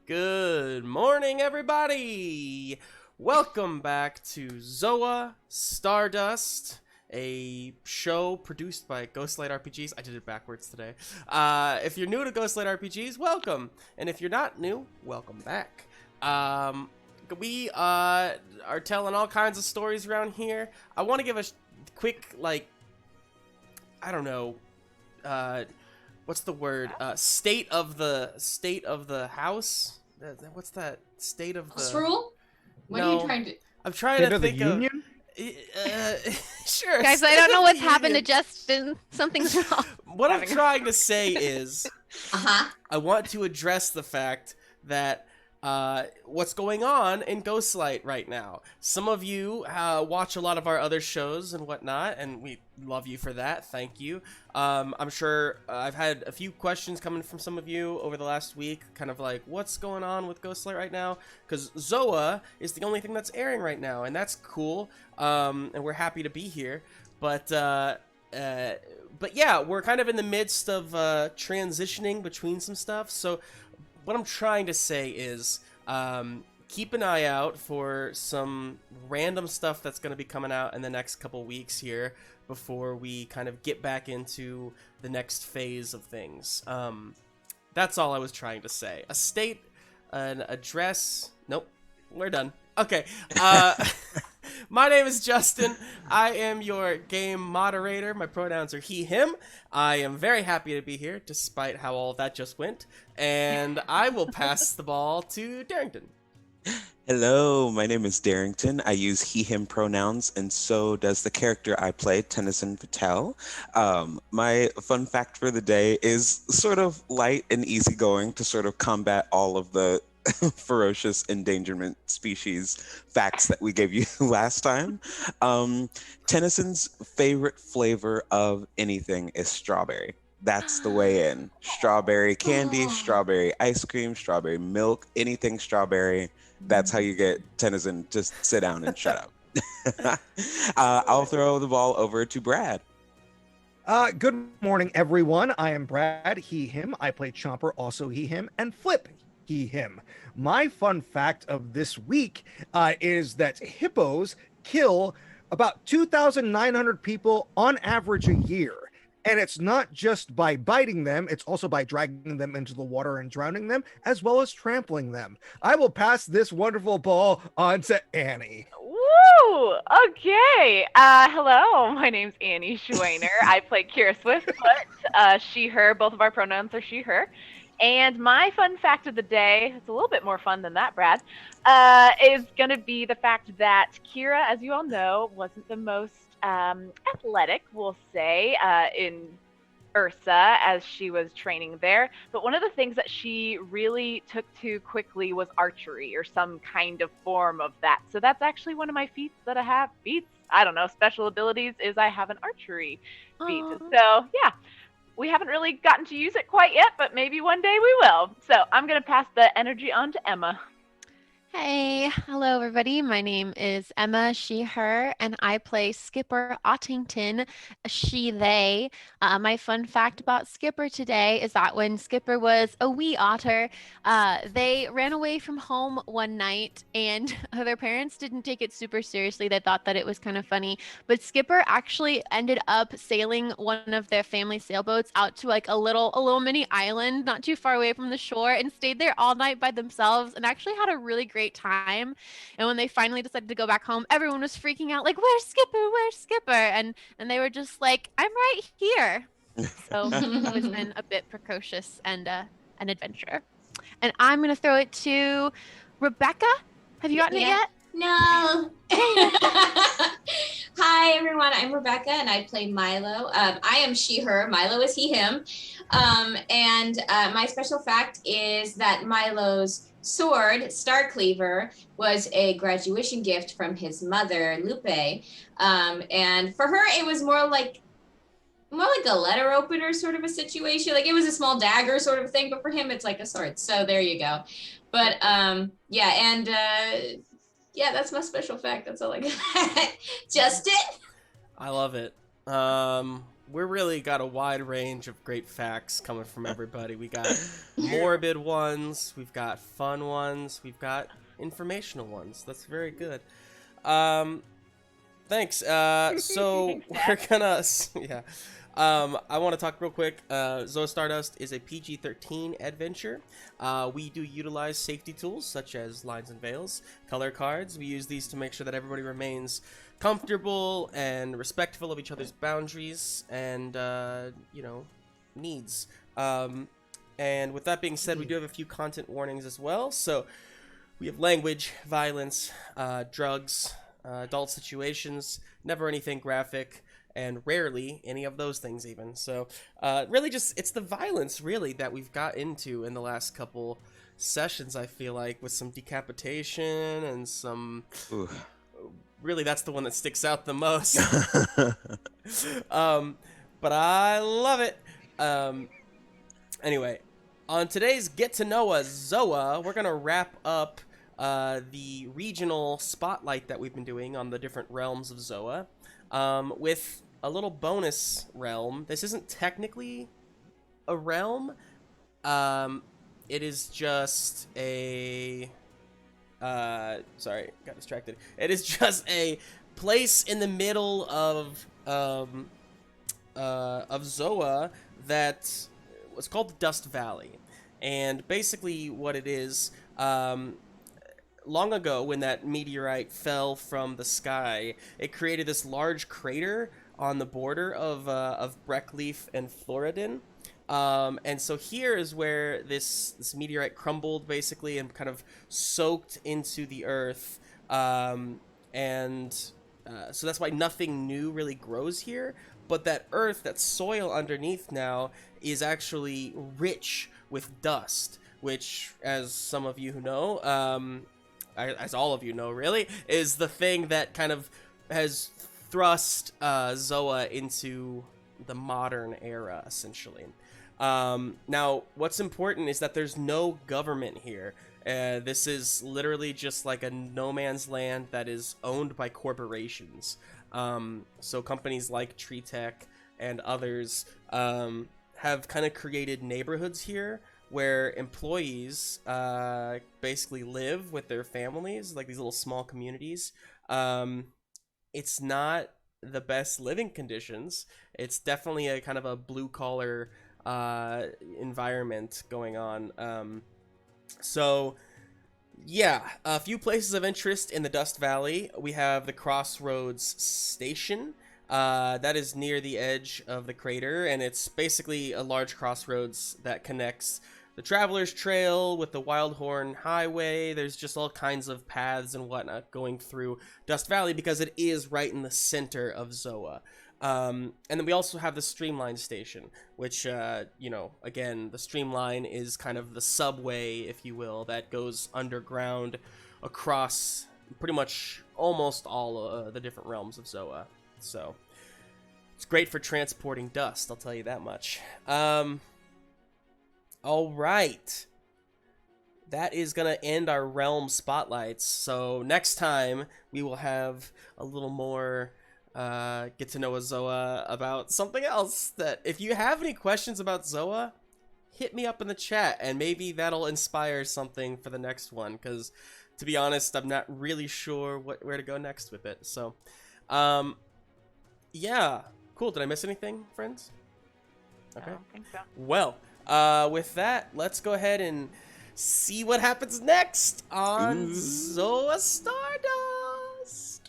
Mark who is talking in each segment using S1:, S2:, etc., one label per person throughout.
S1: Good morning, everybody! Welcome back to Zoa Stardust, a show produced by Ghostlight RPGs. I did it backwards today. If you're new to Ghostlight RPGs, welcome! And if you're not new, welcome back. We are telling all kinds of stories around here. I want to give a quick, what's the word? State of the house. What's that? State of the
S2: House rule? What
S1: no,
S2: are you trying to?
S1: I'm trying to think of.
S3: Union?
S1: Sure.
S4: Guys, I don't know what's happened to Justin. Something's wrong.
S1: What I'm trying to say is, I want to address the fact that what's going on in Ghostlight right now. Some of you watch a lot of our other shows and whatnot, and we love you for that. Thank you. I'm sure I've had a few questions coming from some of you over the last week, kind of like, what's going on with Ghostlight right now? Because Zoa is the only thing that's airing right now, and that's cool, and we're happy to be here. But yeah, we're kind of in the midst of transitioning between some stuff, so what I'm trying to say is, keep an eye out for some random stuff that's going to be coming out in the next couple weeks here before we kind of get back into the next phase of things. That's all I was trying to say. A state, an address. Nope, we're done. Okay. My name is Justin. I am your game moderator. My pronouns are he, him. I am very happy to be here, despite how all that just went. And I will pass the ball to Darrington.
S5: Hello, my name is Darrington. I use he, him pronouns, and so does the character I play, Tennison Vitell. My fun fact for the day is sort of light and easygoing to sort of combat all of the ferocious endangerment species facts that we gave you last time. Tennyson's favorite flavor of anything is strawberry. That's the way in. Strawberry candy, strawberry ice cream, strawberry milk, anything strawberry. That's how you get Tennison. Just sit down and shut up. I'll throw the ball over to Brad.
S3: Good morning, everyone. I am Brad, he, him. I play Chomper, also he, him, and Flip, he, him. My fun fact of this week is that hippos kill about 2,900 people on average a year. And it's not just by biting them, it's also by dragging them into the water and drowning them, as well as trampling them. I will pass this wonderful ball on to Annie.
S6: Woo! Okay. Hello, my name's Annie Schwaner. I play Kira Swiftfoot. She, her. Both of our pronouns are she, her. And my fun fact of the day, it's a little bit more fun than that, Brad, is going to be the fact that Kira, as you all know, wasn't the most athletic, we'll say, in Ursa as she was training there. But one of the things that she really took to quickly was archery or some kind of form of that. So that's actually one of my feats that I have. Special abilities is I have an archery feat. So, yeah. We haven't really gotten to use it quite yet, but maybe one day we will. So I'm going to pass the energy on to Emma.
S4: Hey, hello everybody. My name is Emma, she, her, and I play Skipper Ottington, she, they. My fun fact about Skipper today is that when Skipper was a wee otter, they ran away from home one night and their parents didn't take it super seriously. They thought that it was kind of funny, but Skipper actually ended up sailing one of their family sailboats out to like a little mini island not too far away from the shore and stayed there all night by themselves and actually had a really great time. And when they finally decided to go back home, everyone was freaking out like, where's Skipper? And they were just like, I'm right here. So it's always been a bit precocious and an adventure. And I'm gonna throw it to Rebecca. Have you gotten it yet?
S2: No. Hi everyone, I'm Rebecca and I play Milo. I am she, her. Milo is he, him. And my special fact is that Milo's sword, Star Cleaver, was a graduation gift from his mother, Lupe. And for her, it was more like a letter opener sort of a situation. Like it was a small dagger sort of thing, but for him, it's like a sword. So there you go. But yeah, that's my special fact. That's all I got. Justin?
S1: I love it. we're really got a wide range of great facts coming from everybody. We got morbid ones, we've got fun ones, we've got informational ones. That's very good. Thanks. So we're gonna, yeah. I want to talk real quick. Zoa Stardust is a PG-13 adventure. We do utilize safety tools such as lines and veils, color cards. We use these to make sure that everybody remains comfortable and respectful of each other's boundaries and, needs. And with that being said, we do have a few content warnings as well. So we have language, violence, drugs, adult situations, never anything graphic, and rarely any of those things even. So really just, it's the violence really that we've got into in the last couple sessions, I feel like, with some decapitation and some...
S5: Ooh.
S1: Really, that's the one that sticks out the most. But I love it. Anyway, on today's Get to Know Us Zoa, we're going to wrap up the regional spotlight that we've been doing on the different realms of Zoa with a little bonus realm. This isn't technically a realm. It is just a... sorry, got distracted. It is just a place in the middle of Zoa that was called the Dust Valley. And basically what it is, long ago when that meteorite fell from the sky, it created this large crater on the border of Breckleaf and Floridin. And so here is where this meteorite crumbled basically and kind of soaked into the earth. So that's why nothing new really grows here. But that earth, that soil underneath now is actually rich with dust, which, as some of you who know, as all of you know really, is the thing that kind of has thrust Zoa into the modern era, essentially. Now, what's important is that there's no government here. This is literally just like a no man's land that is owned by corporations. So companies like Tree Tech and others have kind of created neighborhoods here where employees basically live with their families, like these little small communities. It's not the best living conditions. It's definitely a kind of a blue collar environment going on. So yeah, a few places of interest in the Dust Valley. We have the Crossroads Station. That is near the edge of the crater, and it's basically a large crossroads that connects the Traveler's Trail with the Wildhorn Highway. There's just all kinds of paths and whatnot going through Dust Valley because it is right in the center of Zoa. And then we also have the Streamline Station, which, again, the Streamline is kind of the subway, if you will, that goes underground across pretty much almost all the different realms of Zoa. So it's great for transporting dust, I'll tell you that much. All right. That is going to end our realm spotlights. So next time we will have a little more Get to Know a Zoa about something else. That if you have any questions about Zoa, hit me up in the chat and maybe that'll inspire something for the next one, because to be honest, I'm not really sure where to go next with it. So yeah, cool. Did I miss anything, friends? Okay.
S6: I don't think so.
S1: Well, with that, let's go ahead and see what happens next on Zoa Stardust.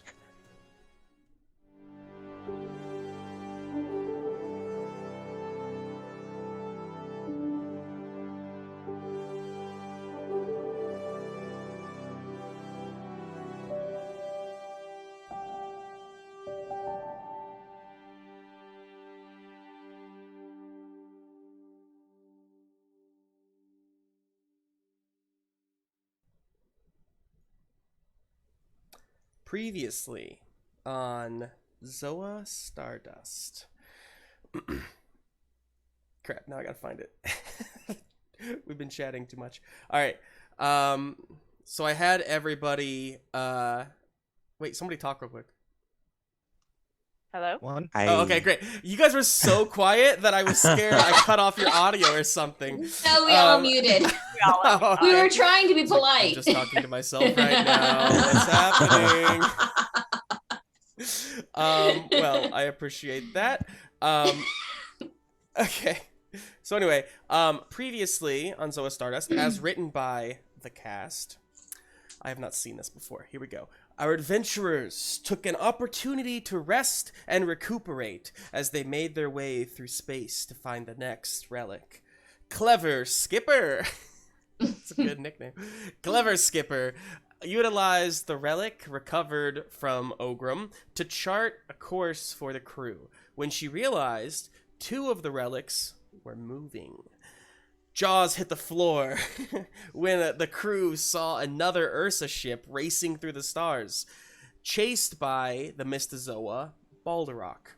S1: Previously on Zoa Stardust. Crap, now I gotta find it. We've been chatting too much. Alright, so I had everybody, wait, somebody talk real quick.
S6: Hello?
S3: One.
S1: Oh, okay, great. You guys were so quiet that I was scared I cut off your audio or something.
S2: No, we all muted.
S6: We all love
S2: We
S6: you.
S2: were trying to be
S1: It's like, I'm
S2: polite.
S1: just talking to myself right now. What's happening? Well, I appreciate that. Okay. So anyway, previously on Zoa Stardust, as written by the cast, I have not seen this before. Here we go. Our adventurers took an opportunity to rest and recuperate as they made their way through space to find the next relic. Clever Skipper! It's a good nickname. Clever Skipper utilized the relic recovered from Ogrim to chart a course for the crew when she realized 2 of the relics were moving. Jaws hit the floor when the crew saw another Ursa ship racing through the stars, chased by the Mystazoa Balderrock.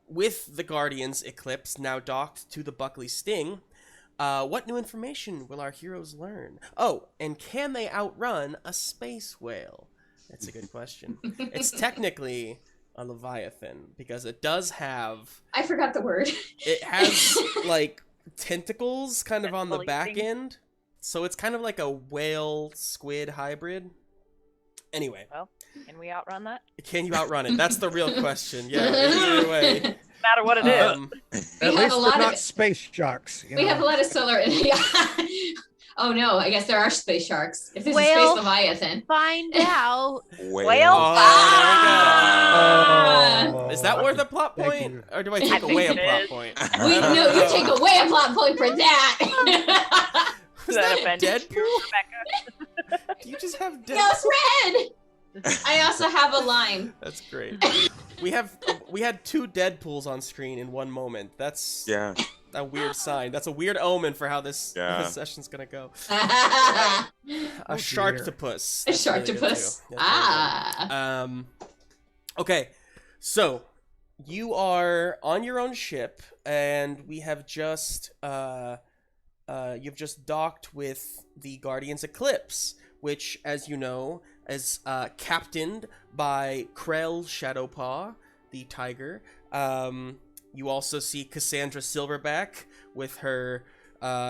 S1: With the Guardian's Eclipse now docked to the Buckley Sting, what new information will our heroes learn? Oh, and can they outrun a space whale? That's a good question. It's technically a Leviathan, because it does have...
S2: I forgot the word.
S1: It has, like, tentacles kind of on the
S6: Tentacle-y
S1: back
S6: thing.
S1: end. So it's kind of like a whale-squid hybrid. Anyway,
S6: Well, can we outrun that?
S1: can you outrun it? That's the real question. Yeah, either way.
S6: No matter what it is.
S3: At
S2: have
S3: least
S2: a
S3: they're
S2: lot of
S3: not
S2: it.
S3: space sharks. You
S2: We
S3: know?
S2: have a lot of solar. Oh no, I guess there are space sharks. If there's a
S4: Whale.
S2: space leviathan.
S4: Find out.
S6: Whale?
S1: Oh, there we go.
S3: Oh.
S1: Is that worth a plot
S3: Thank
S1: point?
S3: you.
S1: Or do I
S6: I
S1: take
S6: think
S1: away a
S6: it
S1: plot
S6: is.
S1: point?
S2: We know you take away a plot point for that.
S1: Was
S6: Does that
S1: that
S6: offend you,
S1: Deadpool?
S6: Rebecca?
S1: Do you just have Deadpool?
S2: No, it's red. I also have a lime.
S1: That's great. We had 2 Deadpools on screen in one moment. That's
S5: Yeah.
S1: a weird sign. That's a weird omen for how this
S5: Yeah.
S1: session's gonna go.
S2: A
S1: A sharktopus.
S2: A
S1: That's really good,
S2: sharktopus.
S1: too. That's really good.
S2: Ah.
S1: Okay, so you are on your own ship, and we have just you've just docked with the Guardian's Eclipse, which, as you know, is captained by Krell Shadowpaw, the tiger. You also see Cassandra Silverback with her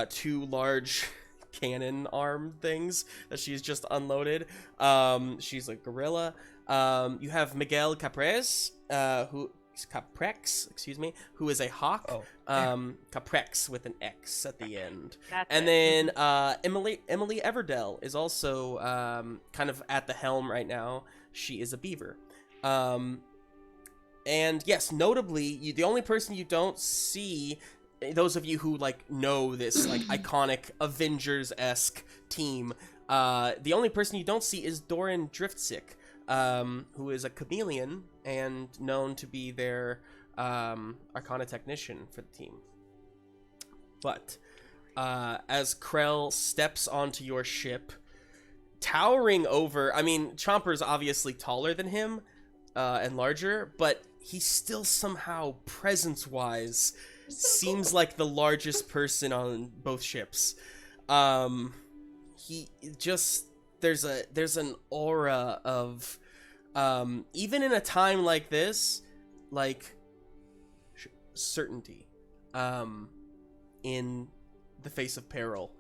S1: 2 large cannon arm things that she's just unloaded. She's a gorilla. You have Miguel Caprex, who is a hawk.
S3: Oh,
S1: Caprex with an X at the end.
S6: That's
S1: And
S6: it.
S1: then Emily Everdell is also kind of at the helm right now. She is a beaver. And yes, notably, the only person you don't see, those of you who like know this like iconic Avengers-esque team, the only person you don't see is Doran Driftsick, who is a chameleon and known to be their Arcana technician for the team. But as Krell steps onto your ship, towering over, I mean, Chomper's obviously taller than him and larger, but he still somehow, presence-wise, seems like the largest person on both ships. He just, there's an aura of, even in a time like this, like, certainty, in the face of peril.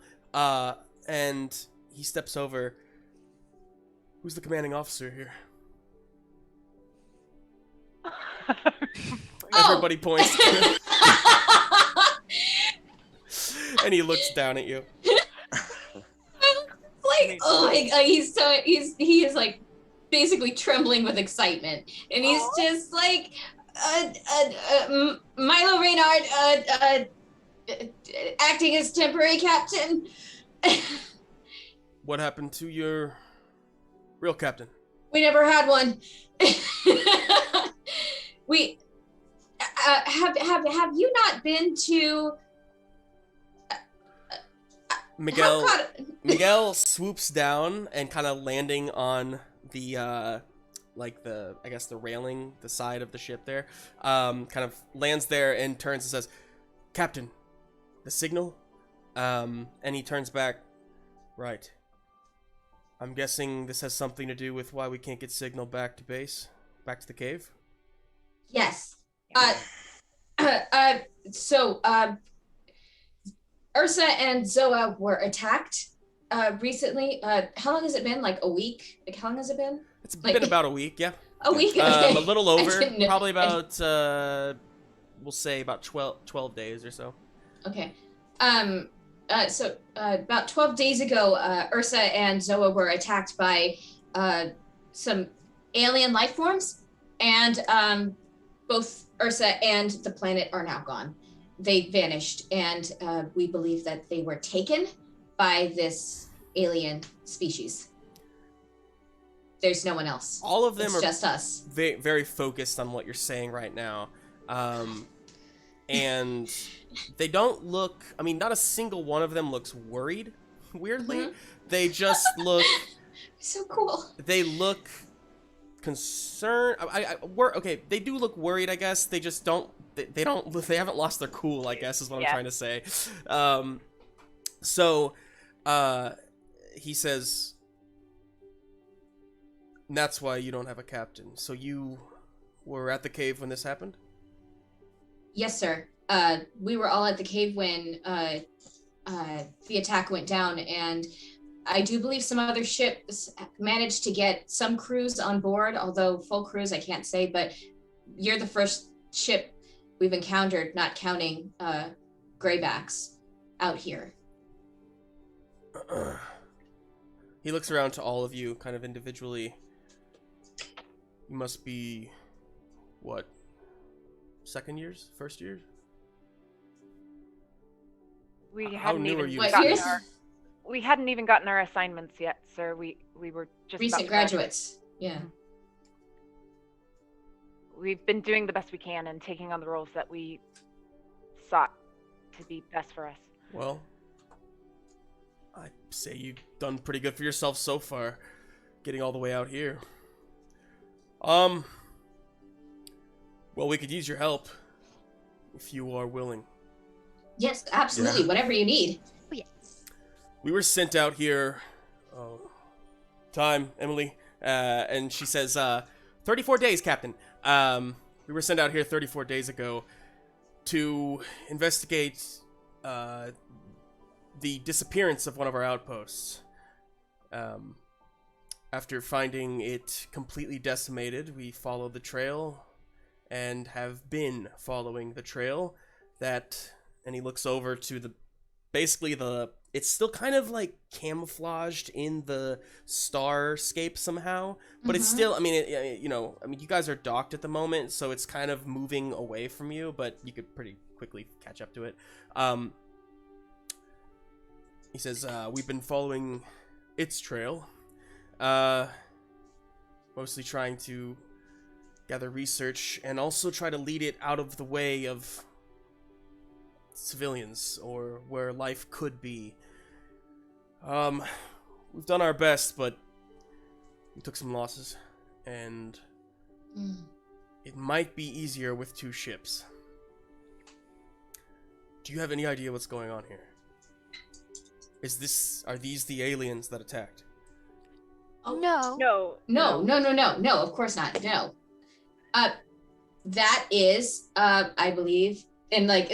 S1: And he steps over. Who's the commanding officer here? Everybody points to him, and he looks down at you.
S2: Like, oh my god, he is like basically trembling with excitement, and he's just like, Milo Reynard, acting as temporary captain.
S1: What happened to your real captain?
S2: We never had one. We have you not been to
S1: Miguel swoops down and kind of landing on the like the, I guess, the railing, the side of the ship there, kind of lands there and turns and says, "Captain, the signal?" And he turns back. Right. I'm guessing this has something to do with why we can't get signal back to base. back to the cave?
S2: Yes. So Ursa and Zoa were attacked recently. How long has it been? Like a week? Like how long has it been?
S1: It's
S2: Like-
S1: been about a week, yeah.
S2: A week?
S1: A
S2: Okay.
S1: little
S2: I
S1: over.
S2: didn't know-
S1: Probably about, we'll say about 12 days or so.
S2: Okay. So about 12 days ago, Ursa and Zoa were attacked by some alien life forms, and both Ursa and the planet are now gone. They vanished, and we believe that they were taken by this alien species. There's no one else.
S1: All of them
S2: It's
S1: are
S2: just us.
S1: very, very focused on what you're saying right now. And they don't look, I mean, not a single one of them looks worried, weirdly.
S2: Mhm.
S1: They just look,
S2: So cool.
S1: they look concerned. Okay, they do look worried, I guess. They just don't, they haven't lost their cool, I guess, is what I'm trying to say. He says, and that's why you don't have a captain. So you were at the cave when this happened?
S2: Yes, sir. We were all at the cave when the attack went down, and I do believe some other ships managed to get some crews on board, although full crews I can't say, but you're the first ship we've encountered, not counting graybacks out here.
S1: He looks around to all of you kind of individually. You must be, what, second years? First years?
S6: We
S1: How
S6: hadn't
S1: new
S6: even
S1: are you?
S2: What
S6: gotten
S2: years?
S6: we hadn't even gotten our assignments yet, sir. We were just
S2: Recent
S6: about to
S2: graduates. Yeah.
S6: We've been doing the best we can and taking on the roles that we sought to be best for us.
S1: Well, I'd say you've done pretty good for yourself so far, getting all the way out here. Well, we could use your help, if you are willing.
S2: Yes, absolutely.
S5: Yeah.
S2: Whatever you need.
S1: We were sent out here, Emily, and she says, 34 days, Captain. We were sent out here 34 days ago to investigate, the disappearance of one of our outposts. After finding it completely decimated, we followed the trail and have been following the trail and he looks over to it's still kind of like camouflaged in the starscape somehow, but it's still, I mean, you guys are docked at the moment, so it's kind of moving away from you, but you could pretty quickly catch up to it. He says, we've been following its trail, mostly trying to gather research and also try to lead it out of the way of civilians or where life could be. We've done our best, but we took some losses, and it might be easier with 2 ships. Do you have any idea what's going on here? Are these the aliens that attacked?
S2: Oh,
S4: No.
S2: No, of course not. No. That is, I believe, and like,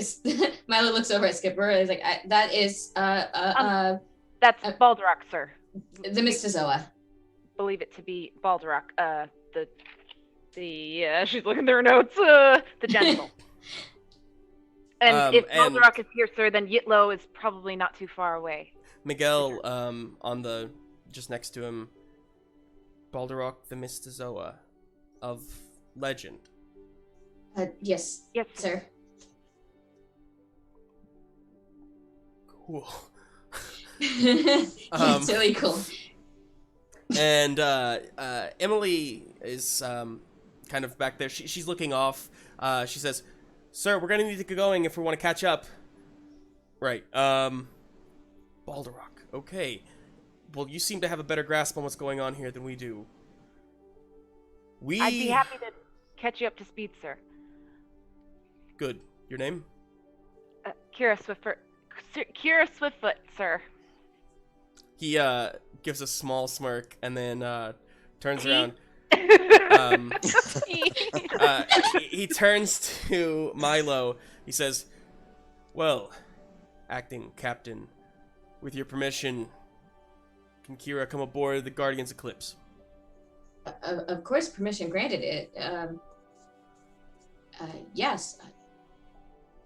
S2: Milo looks over at Skipper and is like, that is,
S6: That's Balderock, sir.
S2: the Mystozoa.
S6: Believe it to be Balderock. She's looking through her notes. The genital. And if Balderock is here, sir, then Yitlo is probably not too far away.
S1: Miguel, just next to him, Balderock the Mystozoa of legend.
S2: Yes,
S6: Yes,
S2: sir.
S1: Cool.
S2: It's really cool.
S1: And Emily is kind of back there. She's looking off. She says, "Sir, we're gonna need to get going if we want to catch up." Right. Balderock. Okay. Well, you seem to have a better grasp on what's going on here than we do.
S6: I'd be happy to catch you up to speed, sir.
S1: Good. Your name?
S6: Kira Swiftfoot, sir.
S1: He gives a small smirk and then turns around. He turns to Milo. He says, "Well, acting captain, with your permission, can Kira come aboard the Guardian's Eclipse?"
S2: Of course, permission granted. Yes.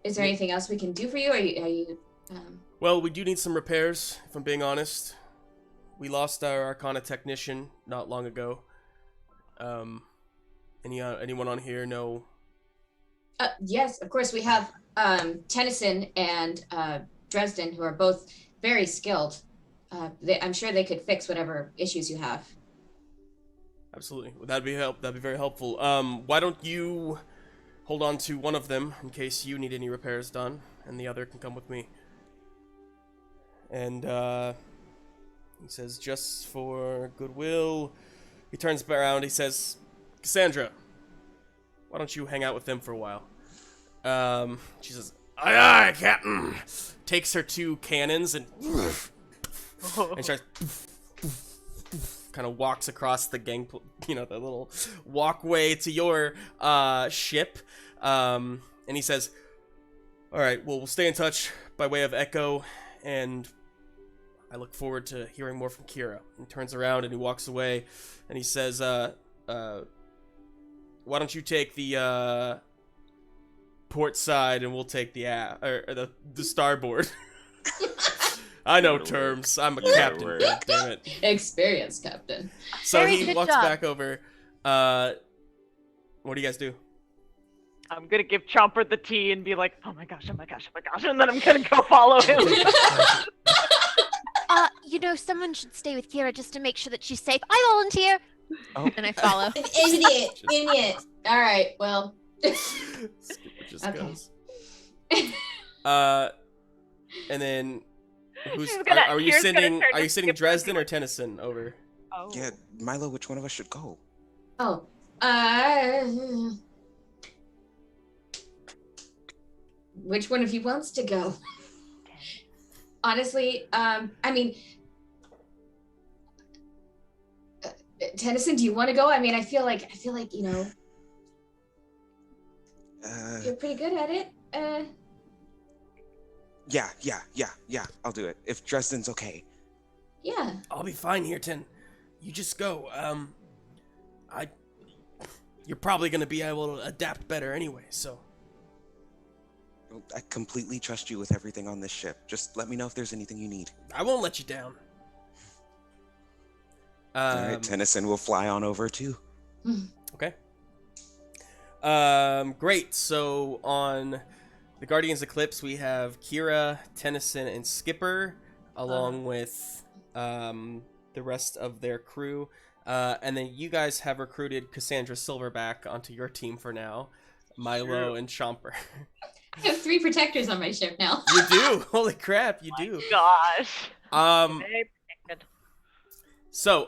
S2: Is there anything else we can do for you? Are you?
S1: Well, we do need some repairs, if I'm being honest. We lost our Arcana technician not long ago. Anyone on here know?
S2: Yes, of course. We have Tennison and Dresden, who are both very skilled. I'm sure they could fix whatever issues you have.
S1: Absolutely. That'd be very helpful. Why don't you hold on to one of them in case you need any repairs done, and the other can come with me. And he says, just for goodwill, he turns around. He says, "Cassandra, why don't you hang out with them for a while?" She says, "Aye, aye, Captain." Takes her 2 cannons and starts kind of walks across the the little walkway to your ship. And he says, "All right, well, we'll stay in touch by way of Echo, and I look forward to hearing more from Kira." He turns around and he walks away, and he says, "Why don't you take the port side, and we'll take the starboard." I know terms. I'm a captain. God damn it.
S2: Experienced captain.
S1: So
S4: Very
S1: he
S4: good
S1: walks
S4: job.
S1: back over. What do you guys do?
S6: I'm gonna give Chomper the tea and be like, oh my gosh, and then I'm gonna go follow him.
S4: Someone should stay with Kira just to make sure that she's safe. I volunteer.
S5: Oh.
S4: And I follow.
S2: Idiot. All right, well.
S1: Skipper just
S2: Okay.
S1: goes. And then who's
S6: She's gonna-
S1: are you
S6: Kira's gonna
S1: sending?
S6: turn
S1: Are
S6: to
S1: you sending
S6: Skipper and be
S1: Dresden or Tennison over?
S6: Oh.
S5: Yeah, Milo, which one of us should go?
S2: Oh. Which one of you wants to go? Honestly, Tennison, do you want to go? I feel like you're pretty good at it.
S5: Yeah, I'll do it. If Dresden's okay.
S2: Yeah.
S1: I'll be fine here, Ten. You just go. You're probably gonna be able to adapt better anyway. So
S5: I completely trust you with everything on this ship. Just let me know if there's anything you need.
S1: I won't let you down.
S5: Alright, Tennison will fly on over too.
S1: Okay. Great. So on the Guardian's Eclipse, we have Kira, Tennison, and Skipper, along with the rest of their crew. And then you guys have recruited Cassandra Silverback onto your team for now, Milo and Chomper.
S2: I have 3 protectors on my ship now.
S1: You do. Holy crap, you do.
S6: Gosh. Very protected.
S1: So,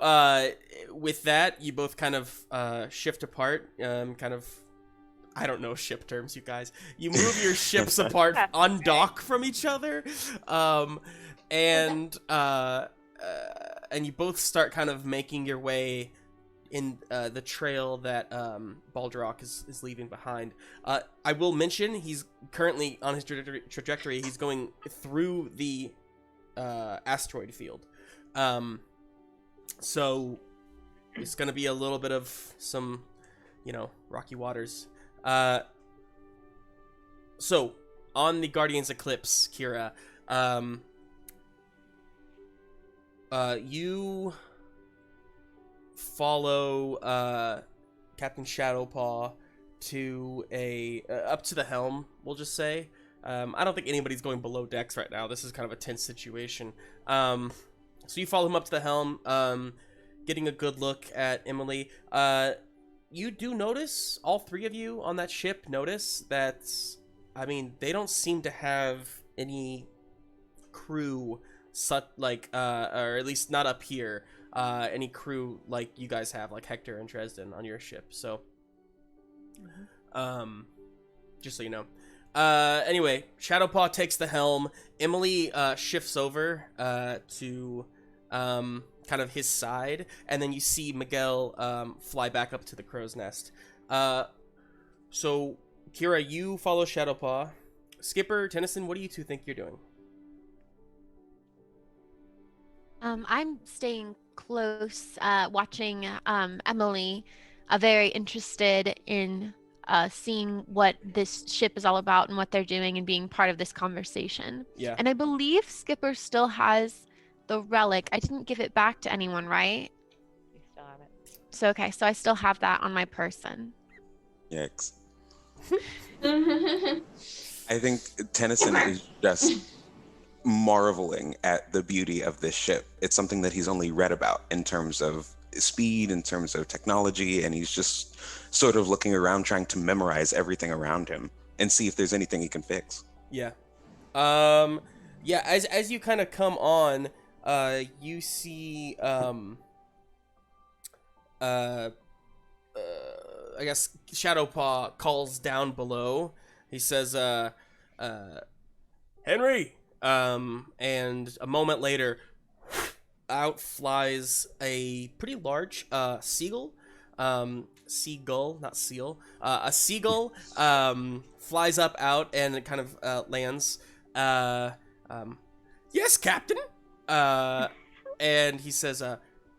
S1: with that, you both kind of shift apart. I don't know ship terms, you guys. You move your ships apart, undock from each other, and you both start kind of making your way in the trail that Baldrack is leaving behind. I will mention he's currently on his trajectory. He's going through the asteroid field. So it's going to be a little bit of some, rocky waters. So on the Guardian's Eclipse, Kira, you follow Captain Shadowpaw to up to the helm, we'll just say. I don't think anybody's going below decks right now. This is kind of a tense situation. So you follow him up to the helm, getting a good look at Emily. You do notice, all 3 of you on that ship notice that, they don't seem to have any crew, or at least not up here, any crew like you guys have, like Hector and Dresden on your ship. So, just so you know. Anyway, Shadowpaw takes the helm. Emily shifts over to kind of his side, and then you see Miguel fly back up to the crow's nest. So, Kira, you follow Shadowpaw. Skipper, Tennison, what do you two think you're doing?
S4: I'm staying close, watching Emily, very interested in seeing what this ship is all about and what they're doing and being part of this conversation.
S1: Yeah.
S4: And I believe Skipper still has the relic. I didn't give it back to anyone, right?
S6: You still have it.
S4: So, okay, so I still have that on my person.
S5: Yikes. I think Tennison is just marveling at the beauty of this ship. It's something that he's only read about in terms of speed, in terms of technology, and he's just sort of looking around trying to memorize everything around him and see if there's anything he can fix.
S1: Yeah. Yeah, as you kind of come on, you see I guess Shadowpaw calls down below. He says, Henry! And a moment later, out flies a pretty large seagull. Seagull, not seal. A seagull flies up out and it kind of lands. Yes, Captain! And he says,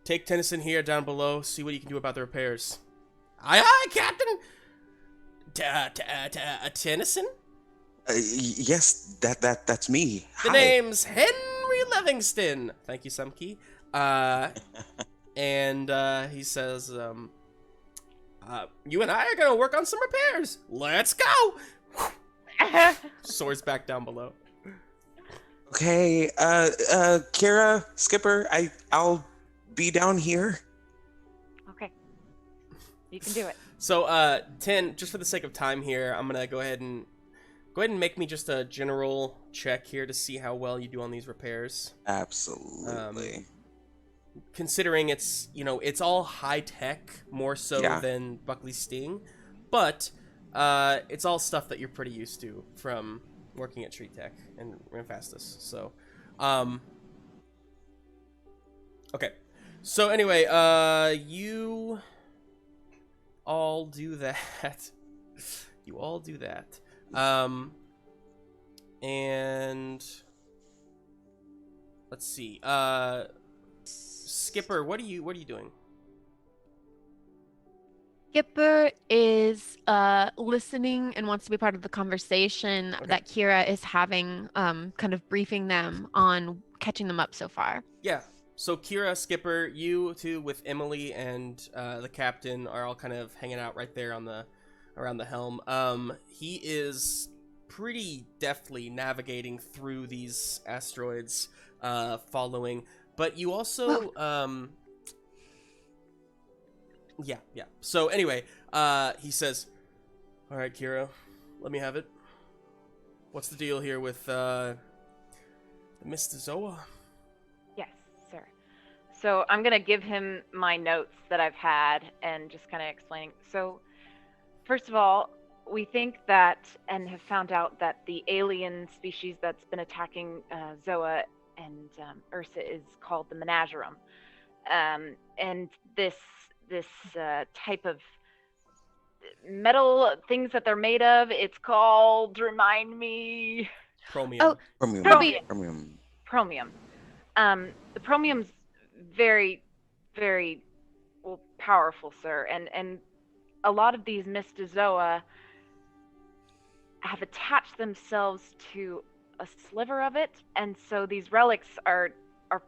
S1: take Tennison here down below, see what you can do about the repairs. Aye, aye, Captain! Tennison?
S5: Yes, that's me.
S1: The
S5: Hi.
S1: name's Henry Livingston. Thank you, Sumkey. And he says, you and I are gonna work on some repairs. Let's go! Soars back down below.
S5: Okay, Kira, Skipper, I'll be down here.
S6: Okay. You can do it.
S1: So, Tin, just for the sake of time here, I'm gonna go ahead and make me just a general check here to see how well you do on these repairs.
S5: Absolutely.
S1: Considering it's, it's all high tech more so than Buckley's Sting, but it's all stuff that you're pretty used to from working at Tree Tech and Ramphastus. So, okay. So anyway, you all do that. You all do that. And let's see. Skipper, what are you doing?
S4: Skipper is listening and wants to be part of the conversation that Kira is having, kind of briefing them on catching them up so far.
S1: Yeah. So Kira, Skipper, you two with Emily and the captain are all kind of hanging out right there on around the helm. He is pretty deftly navigating through these asteroids, following. But you also, yeah. So anyway, he says, "All right, Kira, let me have it. What's the deal here with Mr. Zoa?"
S6: Yes, sir. So I'm going to give him my notes that I've had and just kind of explaining. So first of all, we think that and have found out that the alien species that's been attacking Zoa and Ursa is called the Menagerum. And this type of metal things that they're made of, it's called, remind me...
S1: Chromium.
S4: Oh,
S6: Chromium. The chromium's very, very powerful, sir. And a lot of these mystozoa have attached themselves to a sliver of it, and so these relics are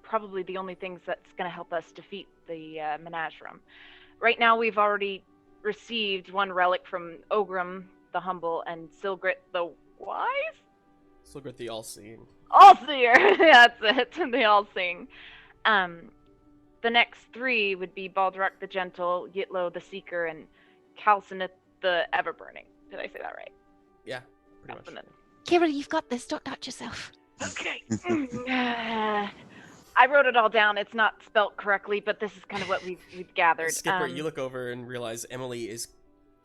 S6: probably the only things that's going to help us defeat the Menagerum. Right now, we've already received one relic from Ogrim the Humble and Silgrit the Wise?
S1: Silgrit the All-Seeing.
S6: All-Seer! That's it, the All-Seeing. The next three would be Baldrock the Gentle, Yitlo the Seeker, and Calcineth the Everburning. Did I say that right?
S1: Yeah, pretty much.
S4: Kira, you've got this. Don't touch yourself.
S6: Okay. I wrote it all down. It's not spelt correctly, but this is kind of what we've gathered.
S1: Skipper, you look over and realize Emily is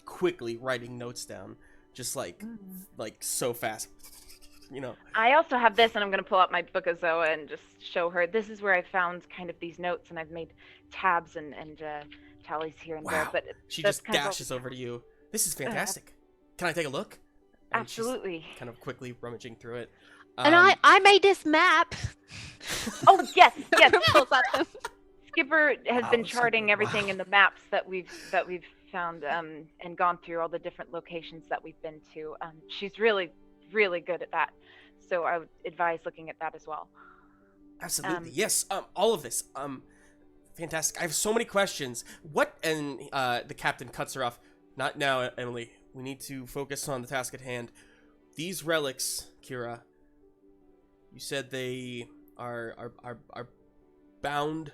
S1: quickly writing notes down, just like so fast. you know.
S6: I also have this, and I'm going to pull out my book of Zoa and just show her. This is where I found kind of these notes, and I've made tabs and tallies here and there.
S1: Wow.
S6: But
S1: She
S6: that's
S1: just
S6: kind of all-
S1: dashes over to you. This is fantastic. Can I take a look? And she's
S6: Absolutely.
S1: kind of quickly rummaging through it.
S4: And I made this map.
S6: Oh yes, yes.
S4: Pulls out the-
S6: Skipper has been
S3: Skipper,
S6: charting everything
S3: wow.
S6: in the maps that we've found and gone through all the different locations that we've been to. She's really, really good at that. So I would advise looking at that as well.
S1: Absolutely. Yes. All of this. Fantastic. I have so many questions. What? And the captain cuts her off. Not now, Emily. We need to focus on the task at hand. These relics, Kira. You said they are bound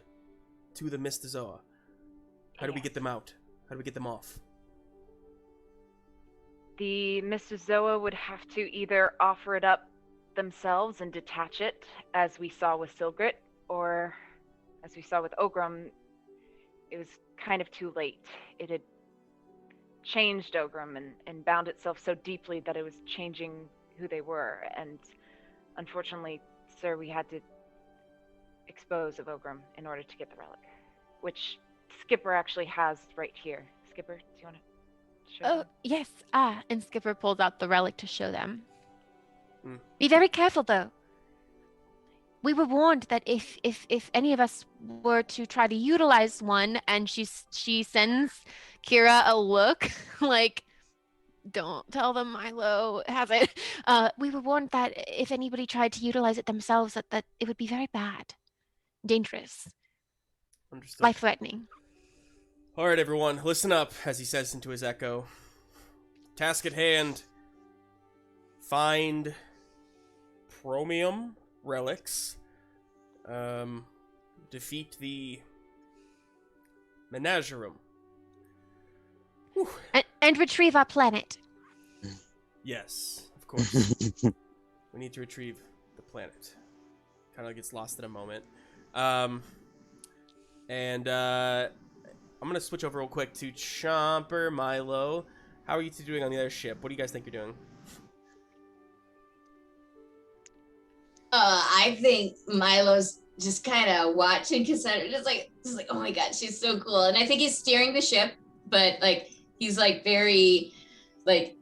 S1: to the Mystazoa. How do we get them out? How do we get them off?
S6: The Mystazoa would have to either offer it up themselves and detach it, as we saw with Silgrit, or as we saw with Ogrum, it was kind of too late. It had changed Ogrum and bound itself so deeply that it was changing who they were. And unfortunately, sir, we had to expose of Ogrum in order to get the relic, which Skipper actually has right here. Skipper, do you want to show
S4: Oh,
S6: them?
S4: yes. And Skipper pulls out the relic to show them.
S1: Hmm.
S4: Be very careful, though. We were warned that if any of us were to try to utilize one, and she sends Kira a look like, don't tell them Milo has it. We were warned that if anybody tried to utilize it themselves, that it would be very bad, dangerous,
S1: Understood.
S4: life-threatening.
S1: All right, everyone, listen up, as he says into his echo. Task at hand. Find chromium relics. Defeat the Menagerum. Whew.
S4: And retrieve our planet.
S1: Yes, of course. We need to retrieve the planet. Kind of gets lost in a moment. I'm going to switch over real quick to Chomper, Milo. How are you two doing on the other ship? What do you guys think you're doing?
S2: I think Milo's just kind of watching Cassandra, just like, oh my god, she's so cool. And I think he's steering the ship, but like he's like very like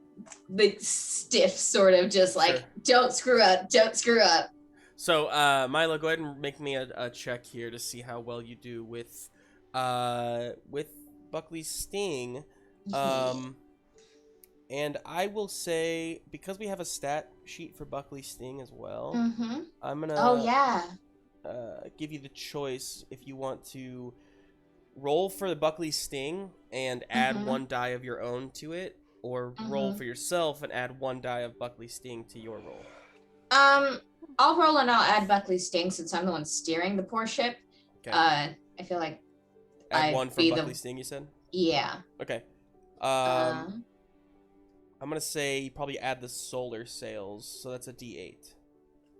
S2: stiff, sort of, just like,
S1: Sure.
S2: don't screw up.
S1: So, Milo, go ahead and make me a check here to see how well you do with Buckley's Sting. And I will say, because we have a stat sheet for Buckley's Sting as well,
S2: Mm-hmm.
S1: I'm gonna
S2: Oh yeah.
S1: give you the choice if you want to roll for the Buckley Sting and add
S2: Mhm.
S1: one die of your own to it, or roll for yourself and add one die of Buckley Sting to your roll.
S2: I'll roll and I'll add Buckley's Sting since I'm the one steering the poor ship.
S1: Okay.
S2: I feel like
S1: add
S2: I'd
S1: one for
S2: be
S1: Buckley Sting, you said?
S2: yeah.
S1: Okay.
S2: Um,
S1: I'm gonna say you probably add the solar sails, so that's a D8.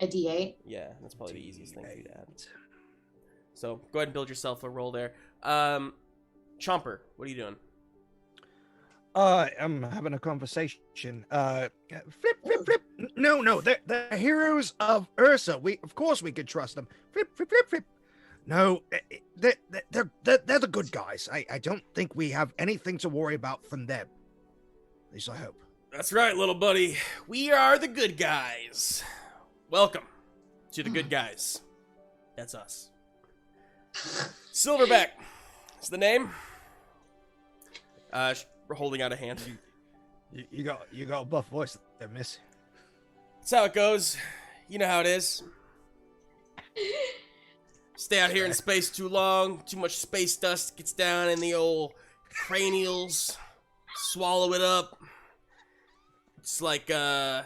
S2: a D8.
S1: Yeah, that's probably the easiest thing for you to add. So go ahead and build yourself a roll there. Chomper, what are you doing?
S3: I'm having a conversation. Flip. No, they're the heroes of Ursa. Of course we could trust them. Flip. No, they're the good guys. I don't think we have anything to worry about from them. At least I hope.
S1: That's right, little buddy. We are the good guys. Welcome to the good guys. That's us. Silverback is the name. We're holding out a hand.
S3: You got a buff voice there, miss.
S1: That's how it goes. You know how it is. Stay out here in space too long. Too much space dust gets down in the old cranials. Swallow it up. It's like, it's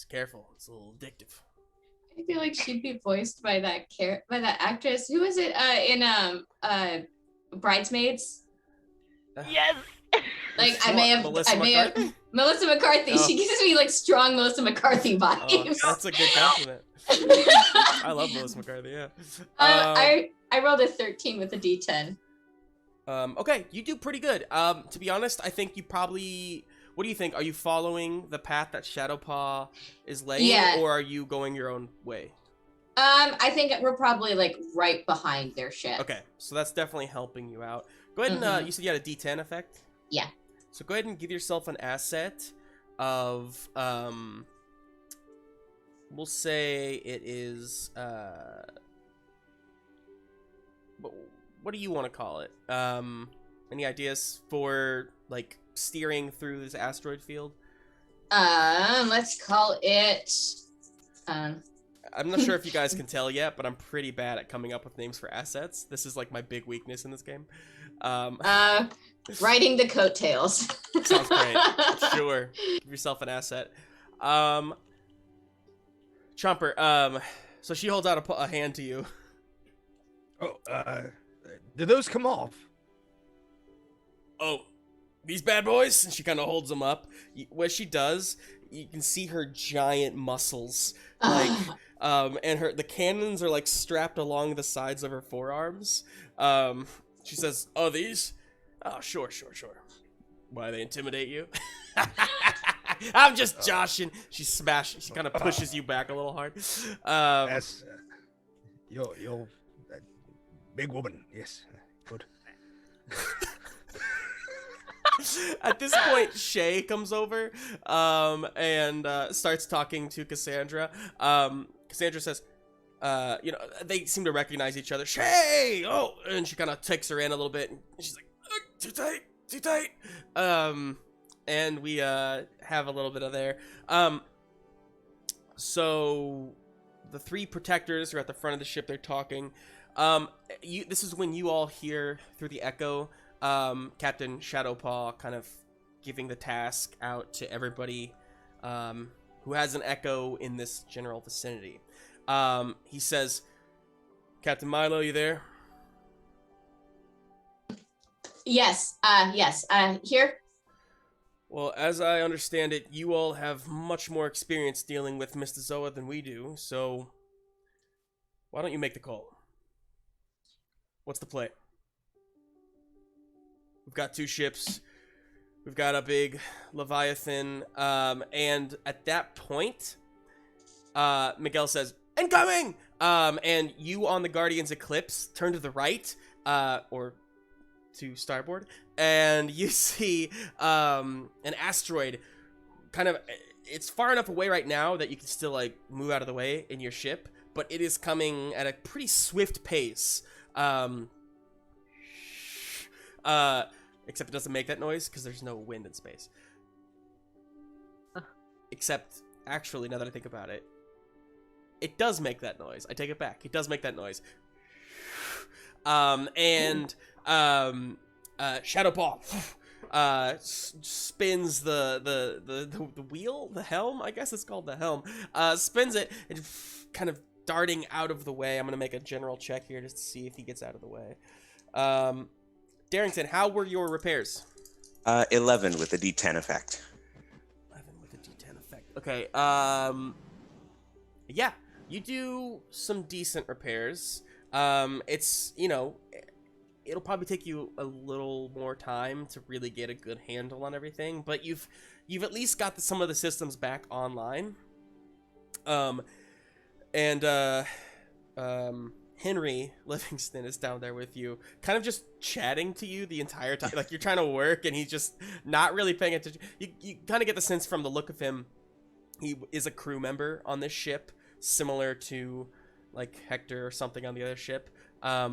S1: careful. It's a little addictive.
S2: I feel like she'd be voiced by that actress. Who is it? In Bridesmaids.
S6: Yes.
S2: Like I may have Melissa McCarthy.
S1: Oh.
S2: She gives me like strong Melissa McCarthy
S1: Oh,
S2: vibes.
S1: that's a good compliment. I love Melissa McCarthy, yeah.
S2: I rolled a 13 with a D10.
S1: Okay, you do pretty good. To be honest, I think you probably what do you think? Are you following the path that Shadowpaw is laying,
S2: Yeah.
S1: or are you going your own way?
S2: I think we're probably like right behind their ship.
S1: Okay, so that's definitely helping you out. Go ahead and, you said you had a D10 effect?
S2: Yeah.
S1: So go ahead and give yourself an asset of, we'll say it is, what do you want to call it? Any ideas for, like, steering through this asteroid field?
S2: Let's call it,
S1: I'm not sure if you guys can tell yet, but I'm pretty bad at coming up with names for assets. This is, like, my big weakness in this game.
S2: riding the coattails.
S1: Sounds great. Sure. Give yourself an asset. Chomper, so she holds out a hand to you.
S3: Oh, did those come off?
S1: Oh, these bad boys? And she kind of holds them up. What she does, you can see her giant muscles, like, and the cannons are like strapped along the sides of her forearms. She says, "Oh, these? Oh, sure. Why, they intimidate you?" I'm just joshing. She kind of pushes you back a little hard.
S3: Yes. You're big woman. Yes. Good.
S1: At this point, Shay comes over and starts talking to Cassandra. Cassandra says, they seem to recognize each other. Shay! Oh! And she kind of takes her in a little bit. And she's like, too tight. And we have a little bit of there. So the three protectors are at the front of the ship. They're talking. This is when you all hear through the echo Captain Shadowpaw kind of giving the task out to everybody who has an echo in this general vicinity. He says, "Captain Milo, you there?"
S2: Yes. Here.
S1: Well, as I understand it, you all have much more experience dealing with Mr. Zoa than we do, so why don't you make the call? What's the play? We've got two ships. We've got a big Leviathan. And at that point, Miguel says, "Incoming!" And you on the Guardian's Eclipse turn to the right, or to starboard, and you see an asteroid kind of, it's far enough away right now that you can still like move out of the way in your ship, but it is coming at a pretty swift pace. Except it doesn't make that noise because there's no wind in space. Except, actually, now that I think about it, it does make that noise. I take it back. It does make that noise. Shadowpaw spins the wheel, the helm, I guess it's called the helm, spins it and kind of darting out of the way. I'm gonna make a general check here just to see if he gets out of the way. Darrington, how were your repairs?
S5: 11 with a D10 effect.
S1: 11 with a D10 effect. Okay, yeah, you do some decent repairs. It's, it'll probably take you a little more time to really get a good handle on everything, but you've at least got some of the systems back online. Henry Livingston is down there with you, kind of just chatting to you the entire time. Like, you're trying to work, and he's just not really paying attention. You kind of get the sense from the look of him, he is a crew member on this ship, similar to, like, Hector or something on the other ship. Tennison,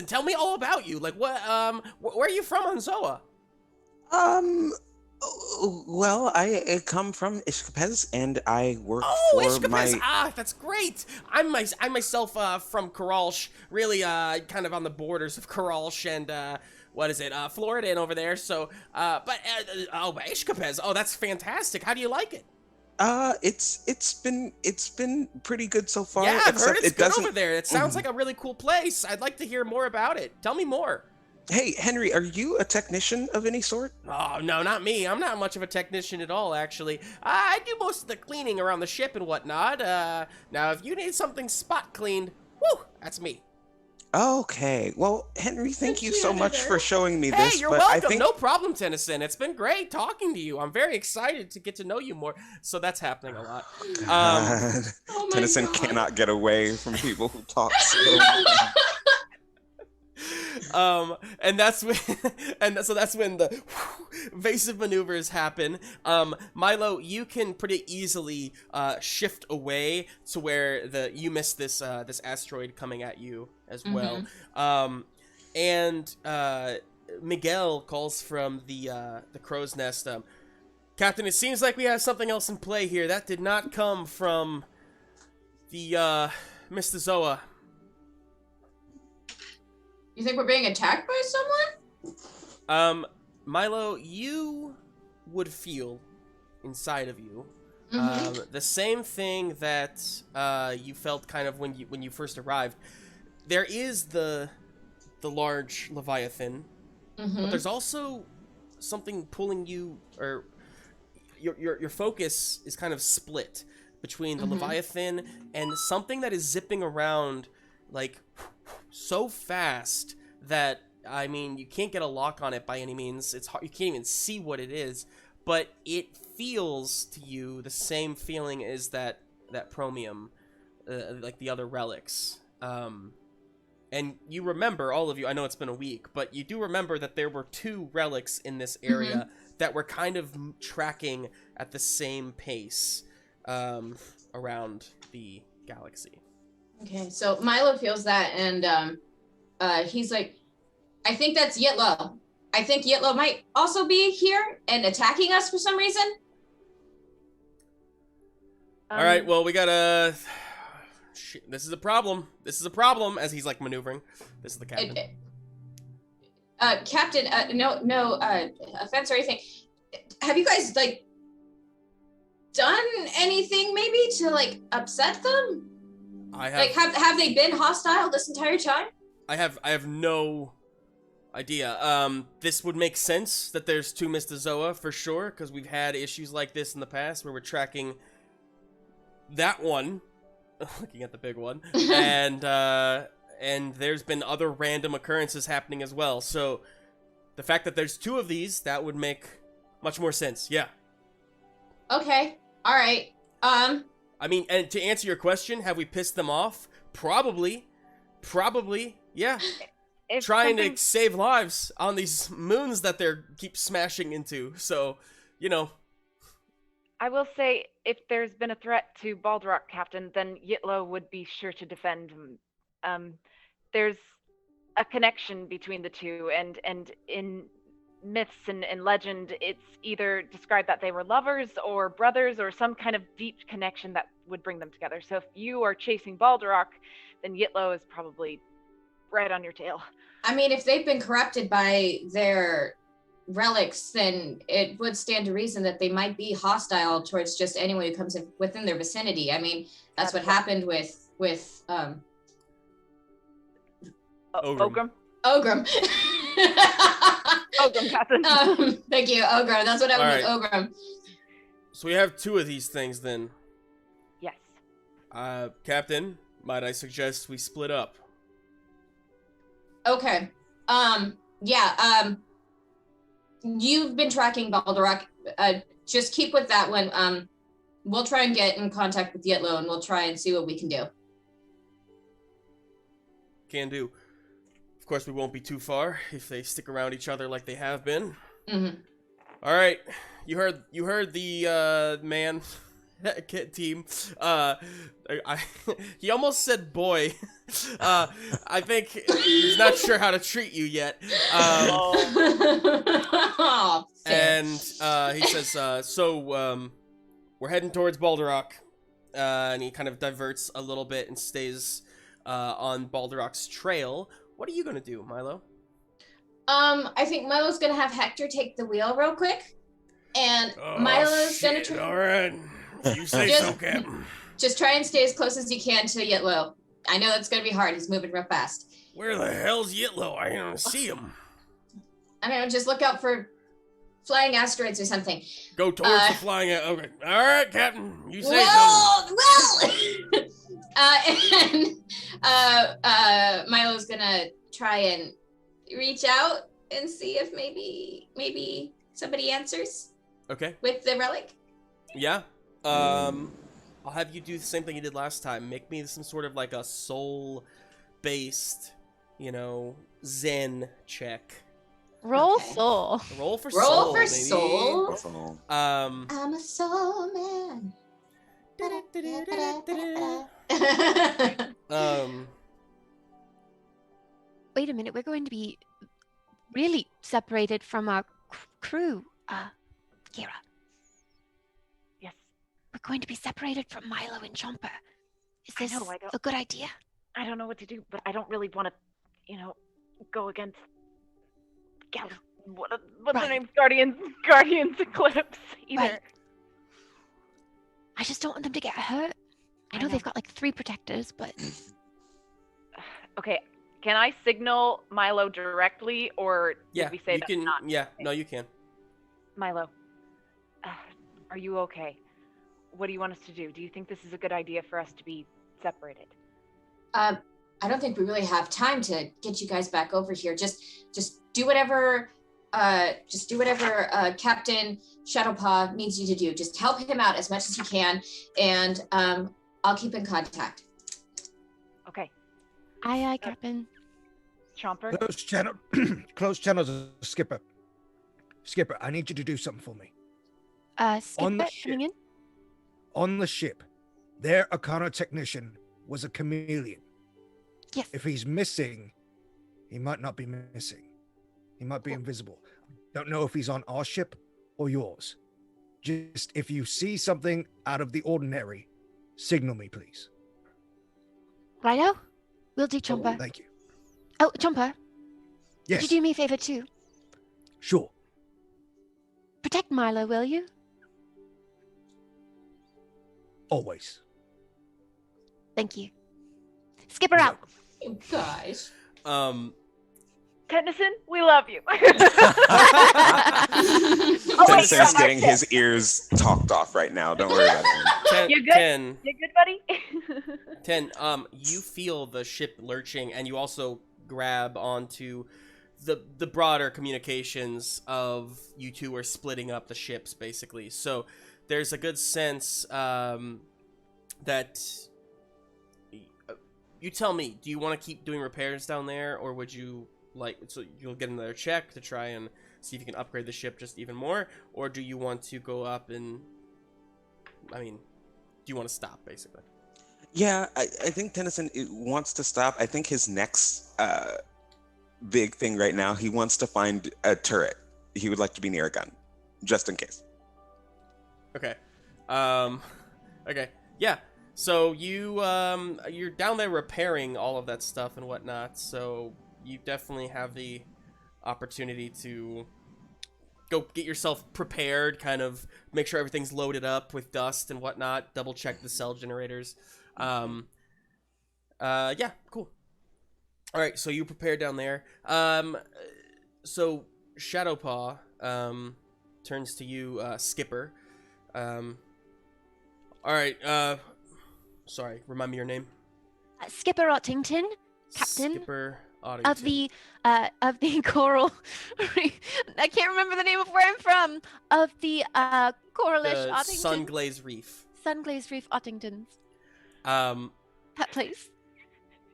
S1: tell me all about you. Like, where are you from on Zoa?
S5: Well, I come from Ishkapez, and I work for
S1: Ishkapez.
S5: my...
S1: Ah, that's great. I myself from Koralsh, really kind of on the borders of Koralsh and Florida and over there. So, Ishkapez. Oh, that's fantastic. How do you like it?
S5: It's been pretty good so far.
S1: Yeah, I've heard it's good over there. It sounds
S5: Mhm.
S1: like a really cool place. I'd like to hear more about it. Tell me more.
S5: Hey, Henry, are you a technician of any sort?
S1: Oh, no, not me. I'm not much of a technician at all, actually. I do most of the cleaning around the ship and whatnot. Now, if you need something spot cleaned, whew, that's me.
S5: Okay. Well, Henry, thank you so much
S2: janitor.
S5: for showing me
S1: Hey,
S5: this.
S1: you're
S5: but
S1: welcome.
S5: I think
S1: No problem, Tennison. It's been great talking to you. I'm very excited to get to know you more. So that's happening a lot.
S5: God,
S2: Oh my
S5: Tennison
S2: God.
S5: cannot get away from people who talk so
S1: And that's when, so that's when the evasive maneuvers happen. Milo, you can pretty easily shift away to where you miss this asteroid coming at you as well. And Miguel calls from the crow's nest. Captain, it seems like we have something else in play here. That did not come from the Mr. Zoa.
S2: You think we're being attacked by someone?
S1: Milo, you would feel inside of you the same thing that you felt kind of when you first arrived. There is the large Leviathan, but there's also something pulling you, or your focus is kind of split between the Leviathan and something that is zipping around like so fast that, I mean, you can't get a lock on it by any means. It's hard, you can't even see what it is, but it feels to you the same feeling as that Promium, like the other relics. And you remember, all of you, I know it's been a week, but you do remember that there were 2 relics in this area that were kind of tracking at the same pace around the galaxy.
S2: Okay, so Milo feels that, and he's like, I think that's Yitlo. I think Yitlo might also be here and attacking us for some reason.
S1: All right, well, we gotta... Shit, this is a problem. This is a problem, as he's, like, maneuvering. This is the captain.
S2: Captain, no offense or anything. Have you guys, like, done anything maybe to, like, upset them? Like, have they been hostile this entire time?
S1: I have no idea. This would make sense that there's 2 Mr. Zoa for sure, because we've had issues like this in the past where we're tracking that one, looking at the big one, and there's been other random occurrences happening as well. So the fact that there's 2 of these, that would make much more sense. Yeah.
S2: Okay. All right.
S1: I mean, and to answer your question, have we pissed them off? Probably, yeah.
S6: If
S1: Trying
S6: something-
S1: to save lives on these moons that they're keep smashing into. So, you know.
S6: I will say, if there's been a threat to Baldrach, Captain, then Yitlo would be sure to defend. There's a connection between the 2, and in myths and legend, it's either described that they were lovers or brothers or some kind of deep connection that would bring them together. So if you are chasing Baldrach, then Yitlo is probably right on your tail.
S2: I mean, if they've been corrupted by their relics, then it would stand to reason that they might be hostile towards just anyone who comes within their vicinity. I mean, that's what happened with
S6: Ogrim.
S2: Ogrim.
S6: Ogrim, Captain.
S2: Thank you, Ogrim. That's what happened with Ogrim.
S1: So we have 2 of these things then.
S6: Yes.
S1: Captain, might I suggest we split up?
S2: Okay. Yeah. You've been tracking Baldrach. Just keep with that one. We'll try and get in contact with Yitlo, and we'll try and see what we can do.
S1: Can do. Of course, we won't be too far if they stick around each other like they have been. All right, you heard the man team. He almost said boy. I think he's not sure how to treat you yet. And he says, so we're heading towards Baldrach, and he kind of diverts a little bit and stays on Baldrach's trail. What are you gonna do, Milo?
S2: I think Milo's gonna have Hector take the wheel real quick, and Milo's gonna try.
S1: All right, you say so, Captain.
S2: Just try and stay as close as you can to Yitlo. I know that's gonna be hard. He's moving real fast.
S1: Where the hell's Yitlo? I don't see him.
S2: I don't know. Just look out for flying asteroids or something.
S1: Go towards the flying. Okay. All right, Captain. You say so.
S2: Well. Milo's gonna try and reach out and see if maybe somebody answers
S1: Okay.
S2: with the relic.
S1: Yeah. I'll have you do the same thing you did last time. Make me some sort of like a soul-based, Zen check.
S4: Roll
S2: Okay.
S4: soul.
S1: Roll for
S2: Roll
S1: soul.
S2: for
S1: baby.
S2: soul.
S5: So,
S2: I'm a soul man.
S4: Wait a minute, we're going to be really separated from our crew, Kira.
S6: Yes.
S4: We're going to be separated from Milo and Chomper. Is
S6: I
S4: this
S6: know, I don't-
S4: a good idea?
S6: I don't know what to do, but I don't really want to, go against. What's
S4: Right.
S6: their name? Guardians Eclipse. Either.
S4: Right. I just don't want them to get hurt. I know they've got like 3 protectors, but
S6: Okay. Can I signal Milo directly, or
S1: Yeah,
S6: did we say
S1: you
S6: that's
S1: can.
S6: not?
S1: Yeah, no, you can.
S6: Milo, are you okay? What do you want us to do? Do you think this is a good idea for us to be separated?
S2: I don't think we really have time to get you guys back over here. Just do whatever. Just do whatever Captain Shadowpaw needs you to do. Just help him out as much as you can, and I'll keep in contact.
S6: Okay.
S4: aye, Captain.
S6: Chomper.
S3: Close channels, Skipper. Skipper, I need you to do something for me.
S4: Skipper
S3: On the
S4: coming in.
S3: On the ship, their Arcana technician was a chameleon.
S4: Yes.
S3: If he's missing, he might not be missing. He might be invisible. Don't know if he's on our ship or yours. Just if you see something out of the ordinary, signal me, please.
S4: Righto. We'll do, Chomper.
S3: Thank you.
S4: Oh, Chomper,
S3: Yes,
S4: could you do me a favor too?
S3: sure.
S4: Protect Milo, will you?
S3: Always.
S4: Thank you. Skipper out.
S2: Gosh.
S6: Tennison, we love you.
S5: Tennison's getting his ears talked off right now. Don't worry about him.
S6: You good?
S1: 10,
S6: You good, buddy?
S1: 10, you feel the ship lurching, and you also grab onto the broader communications of you two are splitting up the ships, basically. So there's a good sense that you tell me, do you want to keep doing repairs down there, or would you so you'll get another check to try and see if you can upgrade the ship just even more, or do you want to go up and, do you want to stop, basically?
S5: Yeah, I think Tennison wants to stop. I think his next big thing right now, he wants to find a turret. He would like to be near a gun, just in case.
S1: Okay. Okay. Yeah. So you're down there repairing all of that stuff and whatnot. So you definitely have the opportunity to go get yourself prepared, kind of make sure everything's loaded up with dust and whatnot, double check the cell generators. Yeah, cool. All right, so you prepare down there. So Shadowpaw turns to you, Skipper. All right, sorry, remind me your name.
S4: Skipper Ottington, Captain
S1: Skipper Ottington.
S4: of the coral. I can't remember the name of where I'm from. Of the coralish
S1: The
S4: Ottington.
S1: Sunglaze Reef.
S4: Sunglaze Reef Ottingtons. That place.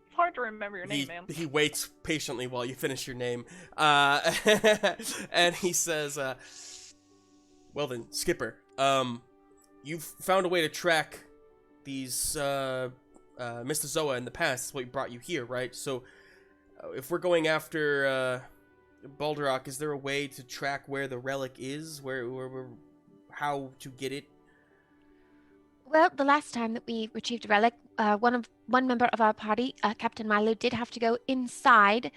S6: It's hard to remember your name, man.
S1: He waits patiently while you finish your name. And he says, well then, Skipper, you've found a way to track these Mystozoa in the past. That's what brought you here, right? So if we're going after Balderok, is there a way to track where the relic is? Where how to get it?
S4: Well, the last time that we retrieved a relic, one member of our party, Captain Milo, did have to go inside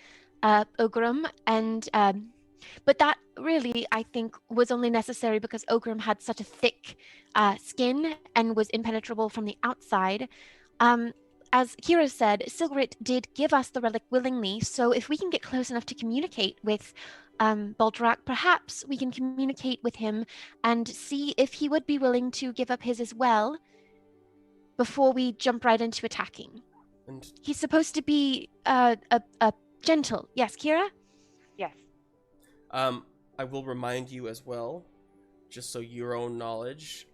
S4: Ogrim, and but that really, I think, was only necessary because Ogrim had such a thick skin and was impenetrable from the outside. As Kira said, Silgrit did give us the relic willingly, so if we can get close enough to communicate with Baldrack, perhaps we can communicate with him and see if he would be willing to give up his as well. before we jump right into attacking.
S1: And
S4: He's supposed to be gentle. Yes, Kira?
S6: Yes.
S1: I will remind you as well, just so your own knowledge.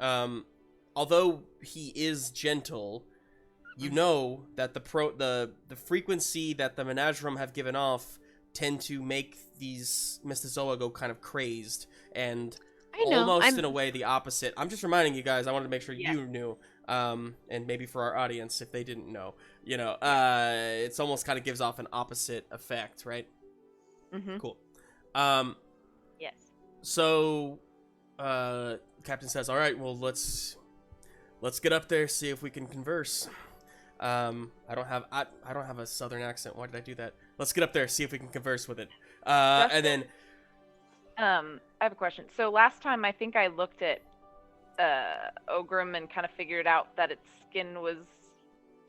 S1: Although he is gentle, you know that the frequency that the Menagerum have given off tend to make these Mystozoa go kind of crazed, and almost in a way the opposite. I'm just reminding you guys. I wanted to make sure you knew, and maybe for our audience if they didn't know, it's almost kind of gives off an opposite effect, right?
S6: Mm-hmm.
S1: Cool.
S6: Yes.
S1: So, Captain says, "All right, well, let's get up there, see if we can converse." I don't have a southern accent. Why did I do that? Let's get up there, see if we can converse with it. And then,
S6: I have a question. So last time I think I looked at Ogrim and kind of figured out that its skin was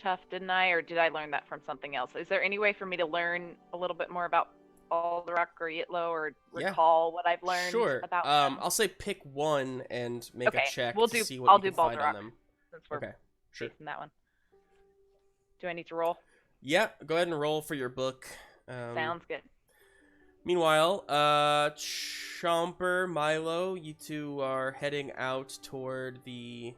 S6: tough, didn't I? Or did I learn that from something else? Is there any way for me to learn a little bit more about Balderok or Yitlo, or recall what I've learned about them?
S1: I'll say pick one and make a check to see what
S6: I'll
S1: you
S6: do
S1: can find on
S6: Balderok,
S1: them.
S6: since we're
S1: Sure.
S6: facing that one. Do I need to roll?
S1: Yeah, go ahead and roll for your book.
S6: Sounds good.
S1: Meanwhile, Chomper, Milo, you two are heading out toward the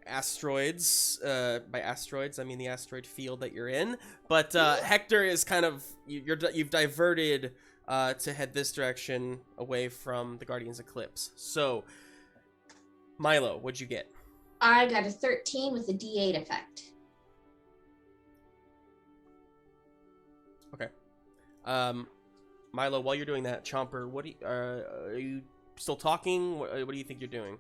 S1: asteroids. By asteroids, I mean the asteroid field that you're in. But Hector is kind of you've diverted to head this direction away from the Guardian's Eclipse. So, Milo, what'd you get?
S2: I got a 13 with a D8 effect.
S1: Okay. Milo, while you're doing that, Chomper, are you still talking? What do you think you're doing?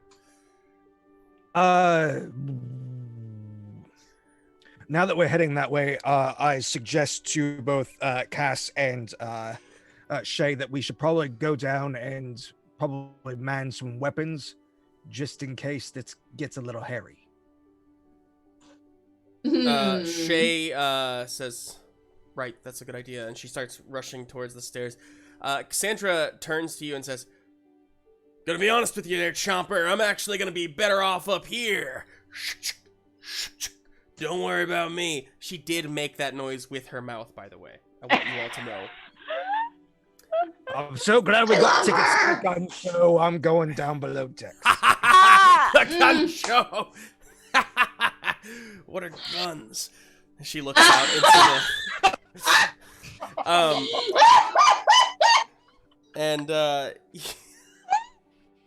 S3: Now that we're heading that way, I suggest to both Cass and Shay that we should probably go down and probably man some weapons, just in case this gets a little hairy.
S1: Shay says, "Right, that's a good idea," and she starts rushing towards the stairs. Cassandra turns to you and says, "Gonna be honest with you there, Chomper. I'm actually gonna be better off up here. Don't worry about me." She did make that noise with her mouth, by the way. I want you all to know.
S3: I'm so glad we got tickets to the gun show. I'm going down below decks.
S1: The gun show. What are guns? She looks out into the and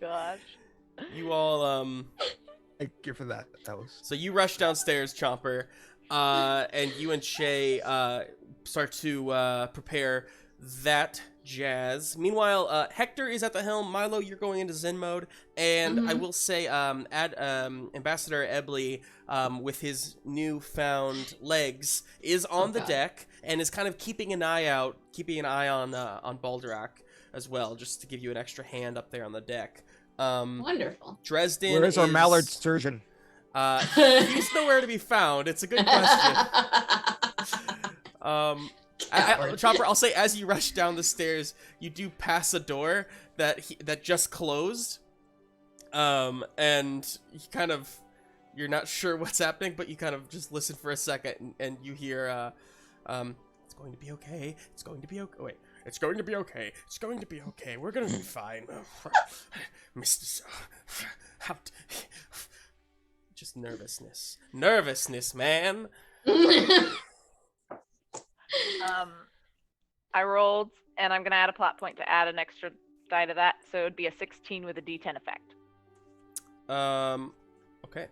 S6: Gosh.
S1: you all
S3: Thank you for that.
S1: so you rush downstairs, Chomper, and you and Shay start to prepare that jazz. Meanwhile, Hector is at the helm. Milo, you're going into Zen mode, and I will say, Ambassador Ebley, with his newfound legs, is on the deck and is kind of keeping an eye on Balderok as well, just to give you an extra hand up there on the deck.
S2: Wonderful.
S1: Dresden.
S3: Where is our mallard surgeon?
S1: He's nowhere to be found. It's a good question. Chopper, I'll say, as you rush down the stairs, you do pass a door that just closed, and you're not sure what's happening, but you kind of just listen for a second, and you hear, "It's going to be okay. It's going to be okay. Wait, it's going to be okay. It's going to be okay. We're gonna be fine, Mr. Just nervousness, man."
S6: I rolled, and I'm gonna add a plot point to add an extra die to that, so it would be a 16 with a D10 effect.
S1: Okay.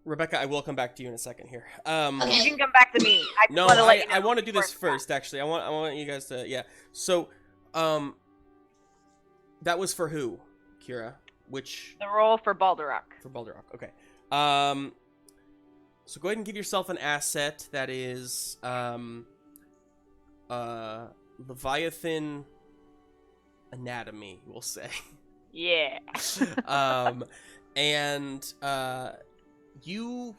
S1: Rebecca, I will come back to you in a second here.
S6: You can come back to me.
S1: I want to do this first, actually. I want you guys to, yeah. So, that was for who, Kira?
S6: The roll for Balderok.
S1: For Balderok, okay. So go ahead and give yourself an asset that is, Leviathan anatomy, we'll say.
S6: Yeah.
S1: And you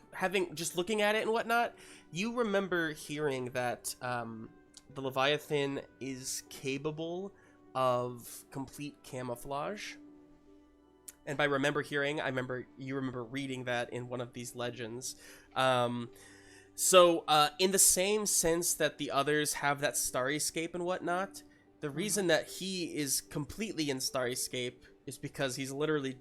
S1: just looking at it and whatnot, you remember hearing that the Leviathan is capable of complete camouflage. And by remember hearing, you remember reading that in one of these legends. So, in the same sense that the others have that Starryscape and whatnot, the reason that he is completely in Starryscape is because he's literally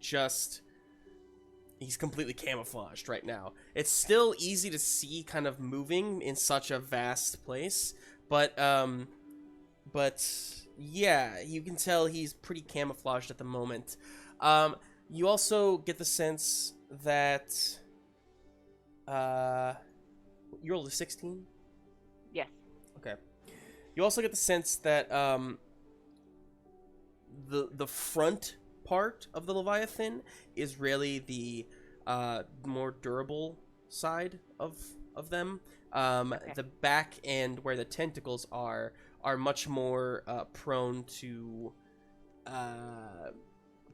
S1: he's completely camouflaged right now. It's still easy to see kind of moving in such a vast place, but yeah, you can tell he's pretty camouflaged at the moment. You also get the sense that, you rolled a 16?
S6: Yes.
S1: Okay. You also get the sense that, the front part of the Leviathan is really the, more durable side of them.
S6: Okay.
S1: The back and where the tentacles are much more, prone to,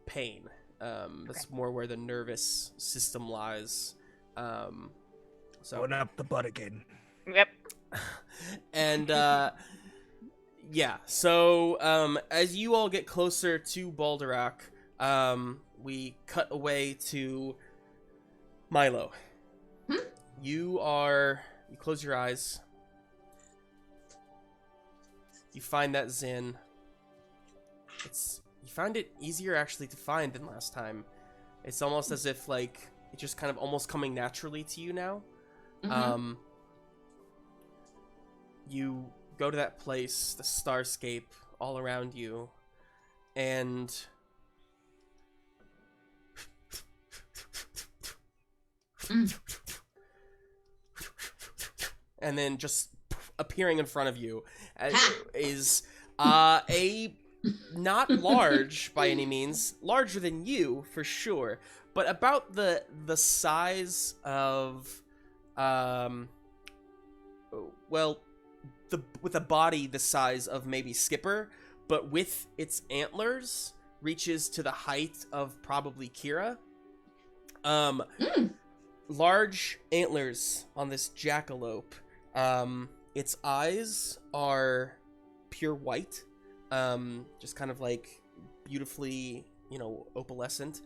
S1: pain. That's more where the nervous system lies. So
S3: Going up the butt again.
S6: Yep.
S1: and yeah, so as you all get closer to Balderak, we cut away to Milo. You close your eyes. You find that Zin. You find it easier actually to find than last time. It's almost as if like it's just kind of almost coming naturally to you now. You go to that place, the Starscape all around you, and and then just appearing in front of you is a not large by any means, larger than you for sure, but about the size of with a body the size of maybe Skipper, but with its antlers reaches to the height of probably Kira. Large antlers on this jackalope. Its eyes are pure white, just kind of like beautifully, opalescent.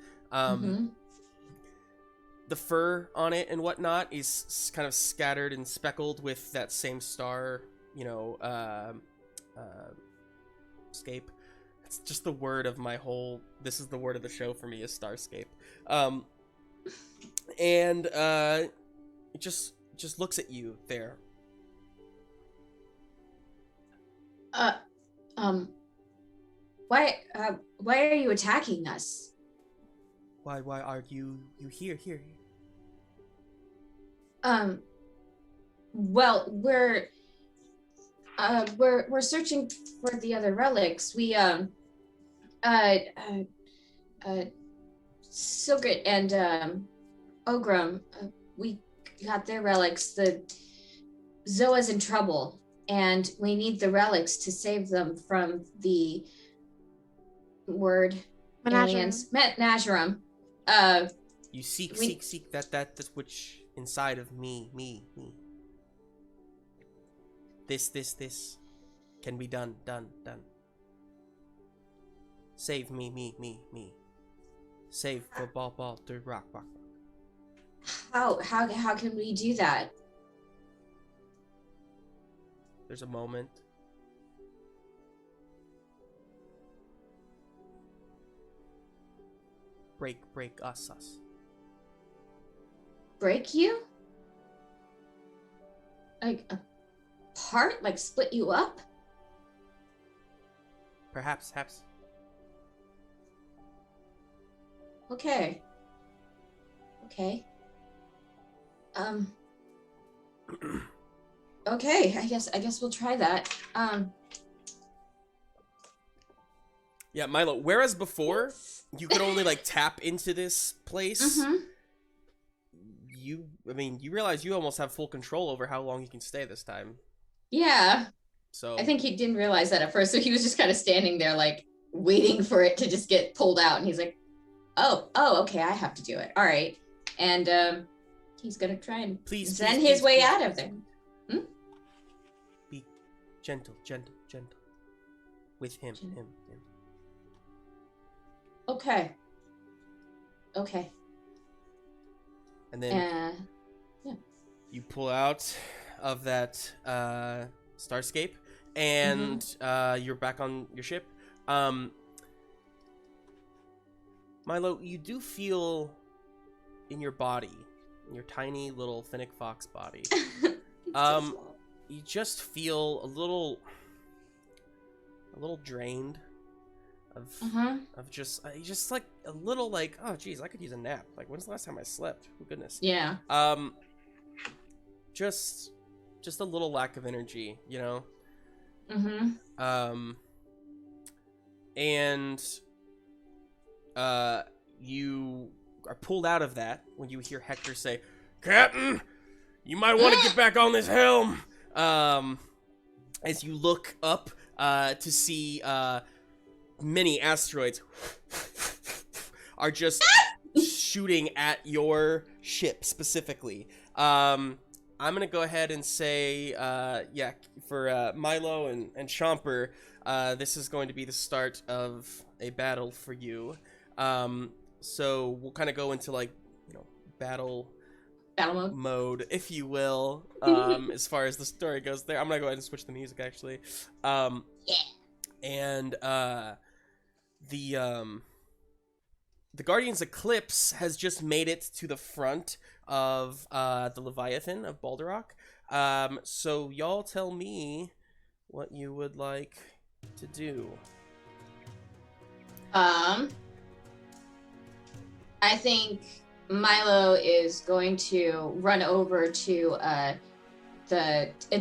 S1: The fur on it and whatnot is kind of scattered and speckled with that same star, scape. It's just the word of this is the word of the show for me, is Starscape. And it just looks at you there.
S2: Why are you attacking us?
S1: Why are you here?
S2: Well, we're searching for the other relics. We Silgrit and Ogrum, we got their relics. The Zoa's in trouble, and we need the relics to save them from the aliens. Menagerum.
S1: You seek that which inside of me. This can be done. Save me. Save the ball, the rock.
S2: How can we do that?
S1: There's a moment. Break us.
S2: Break you? Like apart? Like split you up?
S1: Perhaps.
S2: Okay. Okay, I guess we'll try that.
S1: Yeah, Milo, whereas before you could only like tap into this place, you realize you almost have full control over how long you can stay this time.
S2: Yeah.
S1: So
S2: I think he didn't realize that at first, so he was just kind of standing there like waiting for it to just get pulled out, and he's like, oh, okay, I have to do it. All right. And he's gonna try and send his way out of there.
S1: Be gentle with him.
S2: Okay. Okay.
S1: And then you pull out of that starscape, and you're back on your ship. Milo, you do feel in your body, in your tiny little Finnick Fox body, you just feel a little drained of just like a little like, oh geez, I could use a nap. Like, when's the last time I slept? Oh goodness.
S2: Yeah.
S1: Just a little lack of energy, you know. And you are pulled out of that when you hear Hector say, "Captain, you might want to get back on this helm." As you look up to see many asteroids are just shooting at your ship specifically. I'm gonna go ahead and say, for Milo and Chomper, this is going to be the start of a battle for you. So we'll kind of go into like, you know, battle mode, if you will, as far as the story goes there. I'm gonna go ahead and switch the music actually. And the Guardian's Eclipse has just made it to the front of the Leviathan of Balderrock. So y'all tell me what you would like to do.
S2: I think Milo is going to run over to and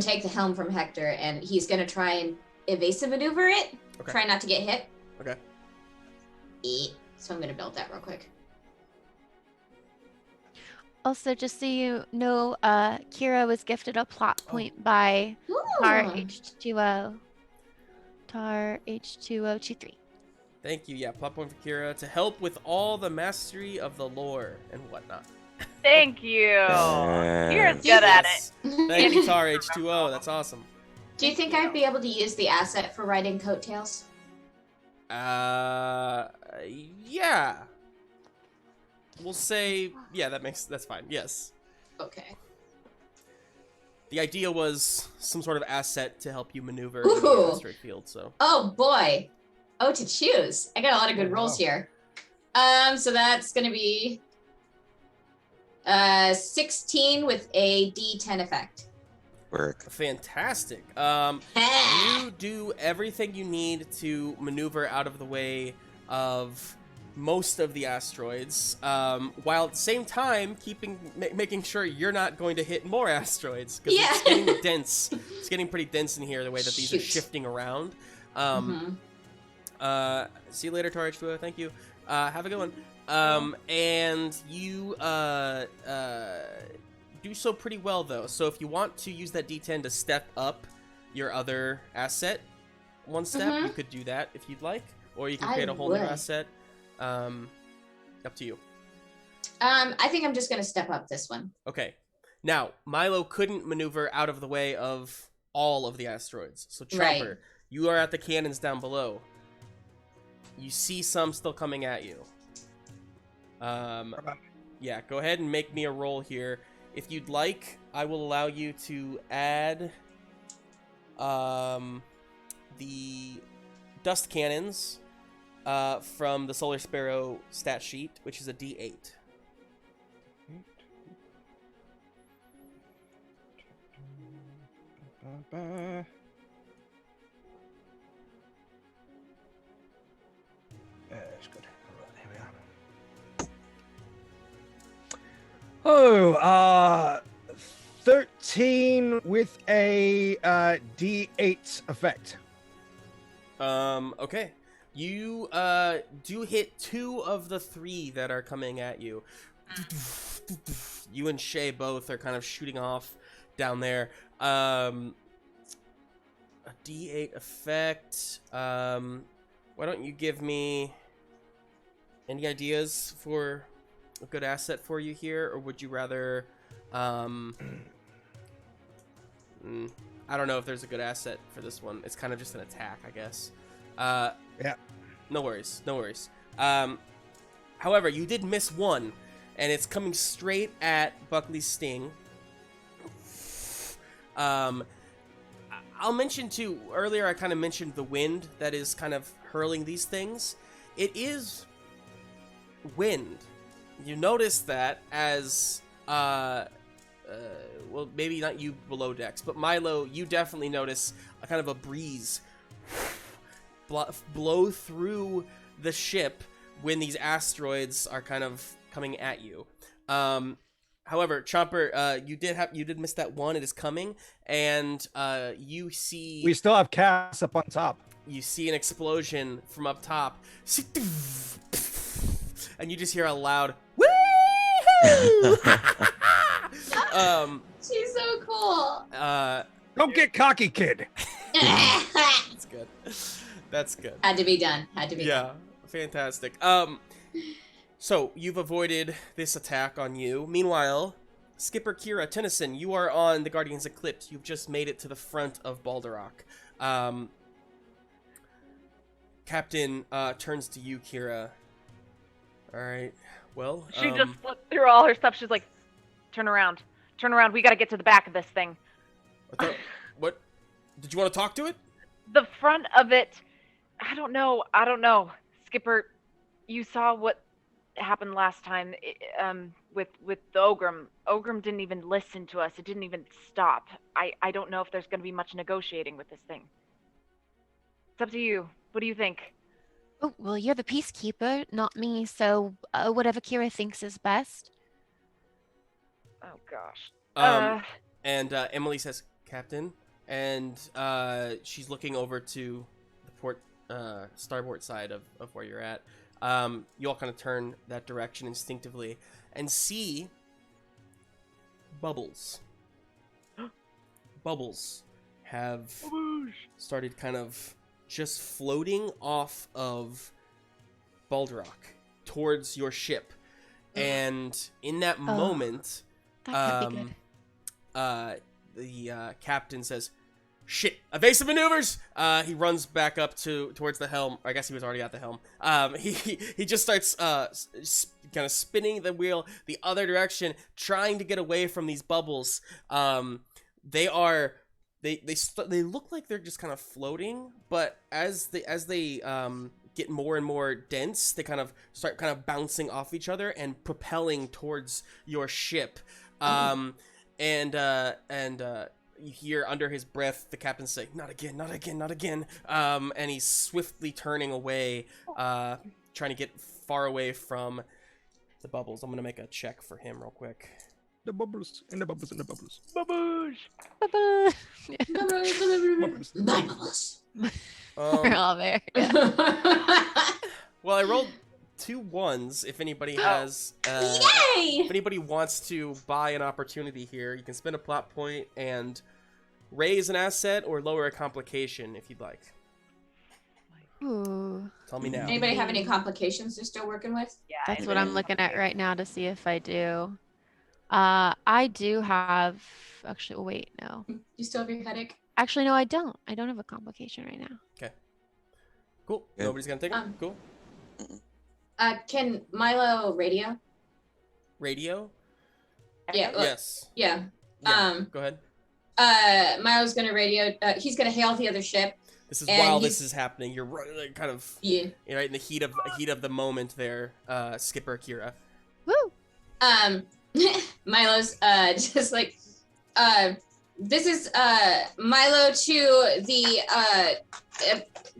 S2: take the helm from Hector, and he's going to try and evasive maneuver it.
S1: Okay.
S2: Try not to get hit.
S1: Okay.
S2: So I'm going to build that real quick.
S4: Also, just so you know, Kira was gifted a plot point by Tar H2O. Tar H2O23.
S1: Thank you. Yeah, plot point for Kira to help with all the mastery of the lore and whatnot.
S6: Thank you. You're good at it.
S1: Thank you, Tar H2O. That's awesome.
S2: Do you think I'd be able to use the asset for riding coattails?
S1: Yeah. We'll say, yeah, that's fine. Yes.
S2: Okay.
S1: The idea was some sort of asset to help you maneuver through the asteroid field, so.
S2: Oh boy. Oh, to choose. I got a lot of good rolls here. So that's going to be 16 with a D10 effect.
S5: Work.
S1: Fantastic. You do everything you need to maneuver out of the way of most of the asteroids, while at the same time making sure you're not going to hit more asteroids, because it's getting dense. It's getting pretty dense in here, the way that these are shifting around. See you later, Tar H2O. Thank you. Have a good one. And you do so pretty well, though. So if you want to use that D10 to step up your other asset one step, you could do that if you'd like. Or you can create a whole new asset. Up to you.
S2: I think I'm just going to step up this one.
S1: Okay. Now, Milo couldn't maneuver out of the way of all of the asteroids. So, Chomper, you are at the cannons down below. You see some still coming at you. Yeah, go ahead and make me a roll here. If you'd like, I will allow you to add the dust cannons from the Solar Sparrow stat sheet, which is a D8.
S3: That's good. Here we are. 13 with a D8 effect.
S1: Okay. You do hit 2 of the 3 that are coming at you. You and Shay both are kind of shooting off down there. A D8 effect. Why don't you give me any ideas for a good asset for you here, or would you rather I don't know if there's a good asset for this one. It's kind of just an attack, I guess. Yeah. No worries. How However, you did miss one, and it's coming straight at Buckley's sting. I'll mention too, earlier I kind of mentioned the wind that is kind of hurling these things. It is wind. You notice that as, well, maybe not you below decks, but Milo, you definitely notice a kind of a breeze blow through the ship when these asteroids are kind of coming at you. However, Chomper, you did miss that one. It is coming, and you see...
S3: We still have Cass up on top.
S1: You see an explosion from up top, and you just hear a loud woo-hoo!
S2: She's so cool.
S3: Don't get cocky, kid.
S1: That's good. That's good.
S2: Had to be done.
S1: Yeah, fantastic. So you've avoided this attack on you. Meanwhile, Skipper Kira Tennison, you are on the Guardian's Eclipse. You've just made it to the front of Balderrock. Captain turns to you, Kira. All right. Well,
S6: She just flipped through all her stuff. She's like, turn around. We got to get to the back of this thing.
S1: What? Did you want to talk to it?
S6: The front of it, I don't know. Skipper, you saw what happened last time with the Ogrim. Ogrim didn't even listen to us. It didn't even stop. I don't know if there's going to be much negotiating with this thing. It's up to you. What do you think?
S4: Oh, well, you're the peacekeeper, not me, so whatever Kira thinks is best.
S6: Oh, gosh.
S1: And Emily says, Captain, and she's looking over to the starboard side of where you're at. You all kind of turn that direction instinctively and see bubbles. Bubbles have started kind of just floating off of Balderrock towards your ship. And in that moment,
S4: That could be good.
S1: the captain says, "Shit! Evasive maneuvers!" He runs back up towards the helm. I guess he was already at the helm. He just starts kind of spinning the wheel the other direction, trying to get away from these bubbles. They look like they're just kind of floating, but as they get more and more dense, they kind of start kind of bouncing off each other and propelling towards your ship. You hear under his breath the captain say, "Not again, not again, not again." And he's swiftly turning away, trying to get far away from the bubbles. I'm gonna make a check for him real quick.
S3: The bubbles, and the bubbles, and the bubbles.
S6: Baboosh!
S4: Bye-bye.
S2: My bubbles.
S4: We're all there. Yeah.
S1: Well, I rolled 2 1s. If anybody has,
S2: Yay!
S1: if anybody wants to buy an opportunity here, you can spend a plot point and raise an asset or lower a complication if you'd like.
S4: Ooh,
S1: Tell me now.
S2: Anybody have any complications they're still working with?
S6: Yeah,
S4: that's what I'm looking at right now to see if I do. I do have. Actually, wait, no.
S2: You still have your headache?
S4: Actually, no, I don't. I don't have a complication right now.
S1: Cool.
S5: Yeah.
S1: Nobody's gonna take it. Cool.
S2: Can Milo radio?
S1: Radio.
S2: Yeah. look,
S1: Yes.
S2: Yeah.
S1: Yeah. Go ahead.
S2: Milo's gonna radio. He's gonna hail the other ship.
S1: This is
S2: And
S1: while
S2: he's-
S1: this is happening. You're like, kind of
S2: Yeah.
S1: you're right in the heat of the moment there, Skipper Kira.
S4: Woo!
S2: Milo's just like this is Milo to the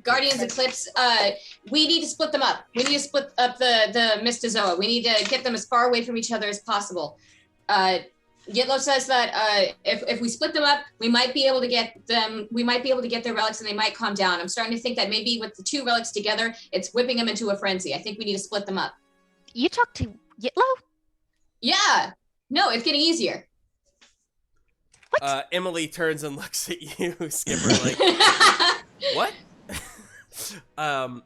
S2: Guardians Eclipse. We need to split them up. We need to split up the Mystozoa. We need to get them as far away from each other as possible. Yitlo says that if we split them up, we might be able to get them. We might be able to get their relics, and they might calm down. I'm starting to think that maybe with the 2 relics together, it's whipping them into a frenzy. I think we need to split them up.
S4: You talked to Yitlo?
S2: Yeah. No, it's getting easier.
S1: Emily turns and looks at you, Skipper, like, what?
S4: Don't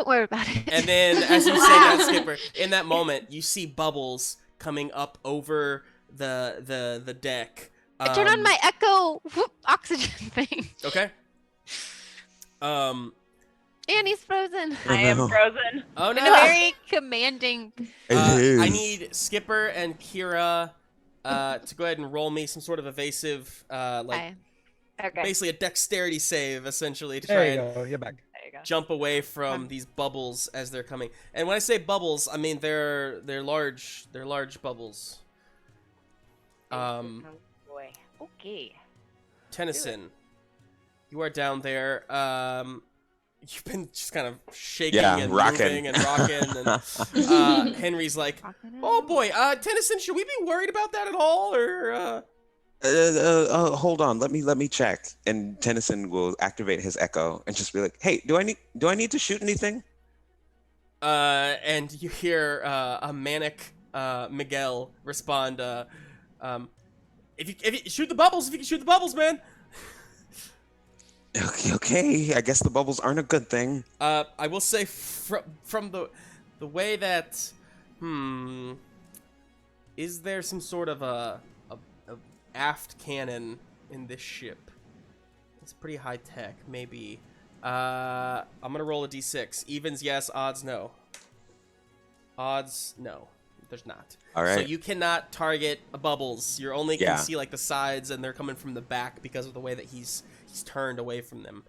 S4: worry about it.
S1: And then, as you say that, Skipper, in that moment, you see bubbles coming up over the deck.
S4: I turn on my echo oxygen thing.
S1: Okay.
S4: Annie's frozen.
S5: Oh,
S6: I am
S5: no.
S6: frozen.
S1: Oh
S4: In a
S1: no!
S4: very commanding.
S1: I need Skipper and Kira to go ahead and roll me some sort of evasive,
S4: Okay.
S6: Okay.
S1: basically a dexterity save, essentially, to
S3: There
S1: try
S3: you
S1: and
S3: go. You're back.
S6: There you go.
S1: jump away from these bubbles as they're coming. And when I say bubbles, I mean they're large. They're large bubbles.
S6: Boy. Okay.
S1: Tennyson, you are down there. You've been just kind of shaking
S5: Yeah,
S1: and
S5: rocking.
S1: moving and rocking, and Henry's like, "Oh boy, Tennyson, should we be worried about that at all, or?"
S5: Hold on. Let me check. And Tennison will activate his echo and just be like, "Hey, do I need to shoot anything?"
S1: And you hear a manic Miguel respond, if you shoot the bubbles, if you can shoot the bubbles, man."
S5: Okay. I guess the bubbles aren't a good thing.
S1: I will say from the way that, is there some sort of a aft cannon in this ship? It's pretty high tech, maybe. I'm gonna roll a d6. Evens, yes. Odds, no. Odds, no. There's not.
S5: All right.
S1: So you cannot target bubbles. You only can
S5: Yeah.
S1: see like the sides, and they're coming from the back because of the way that he's turned away from them.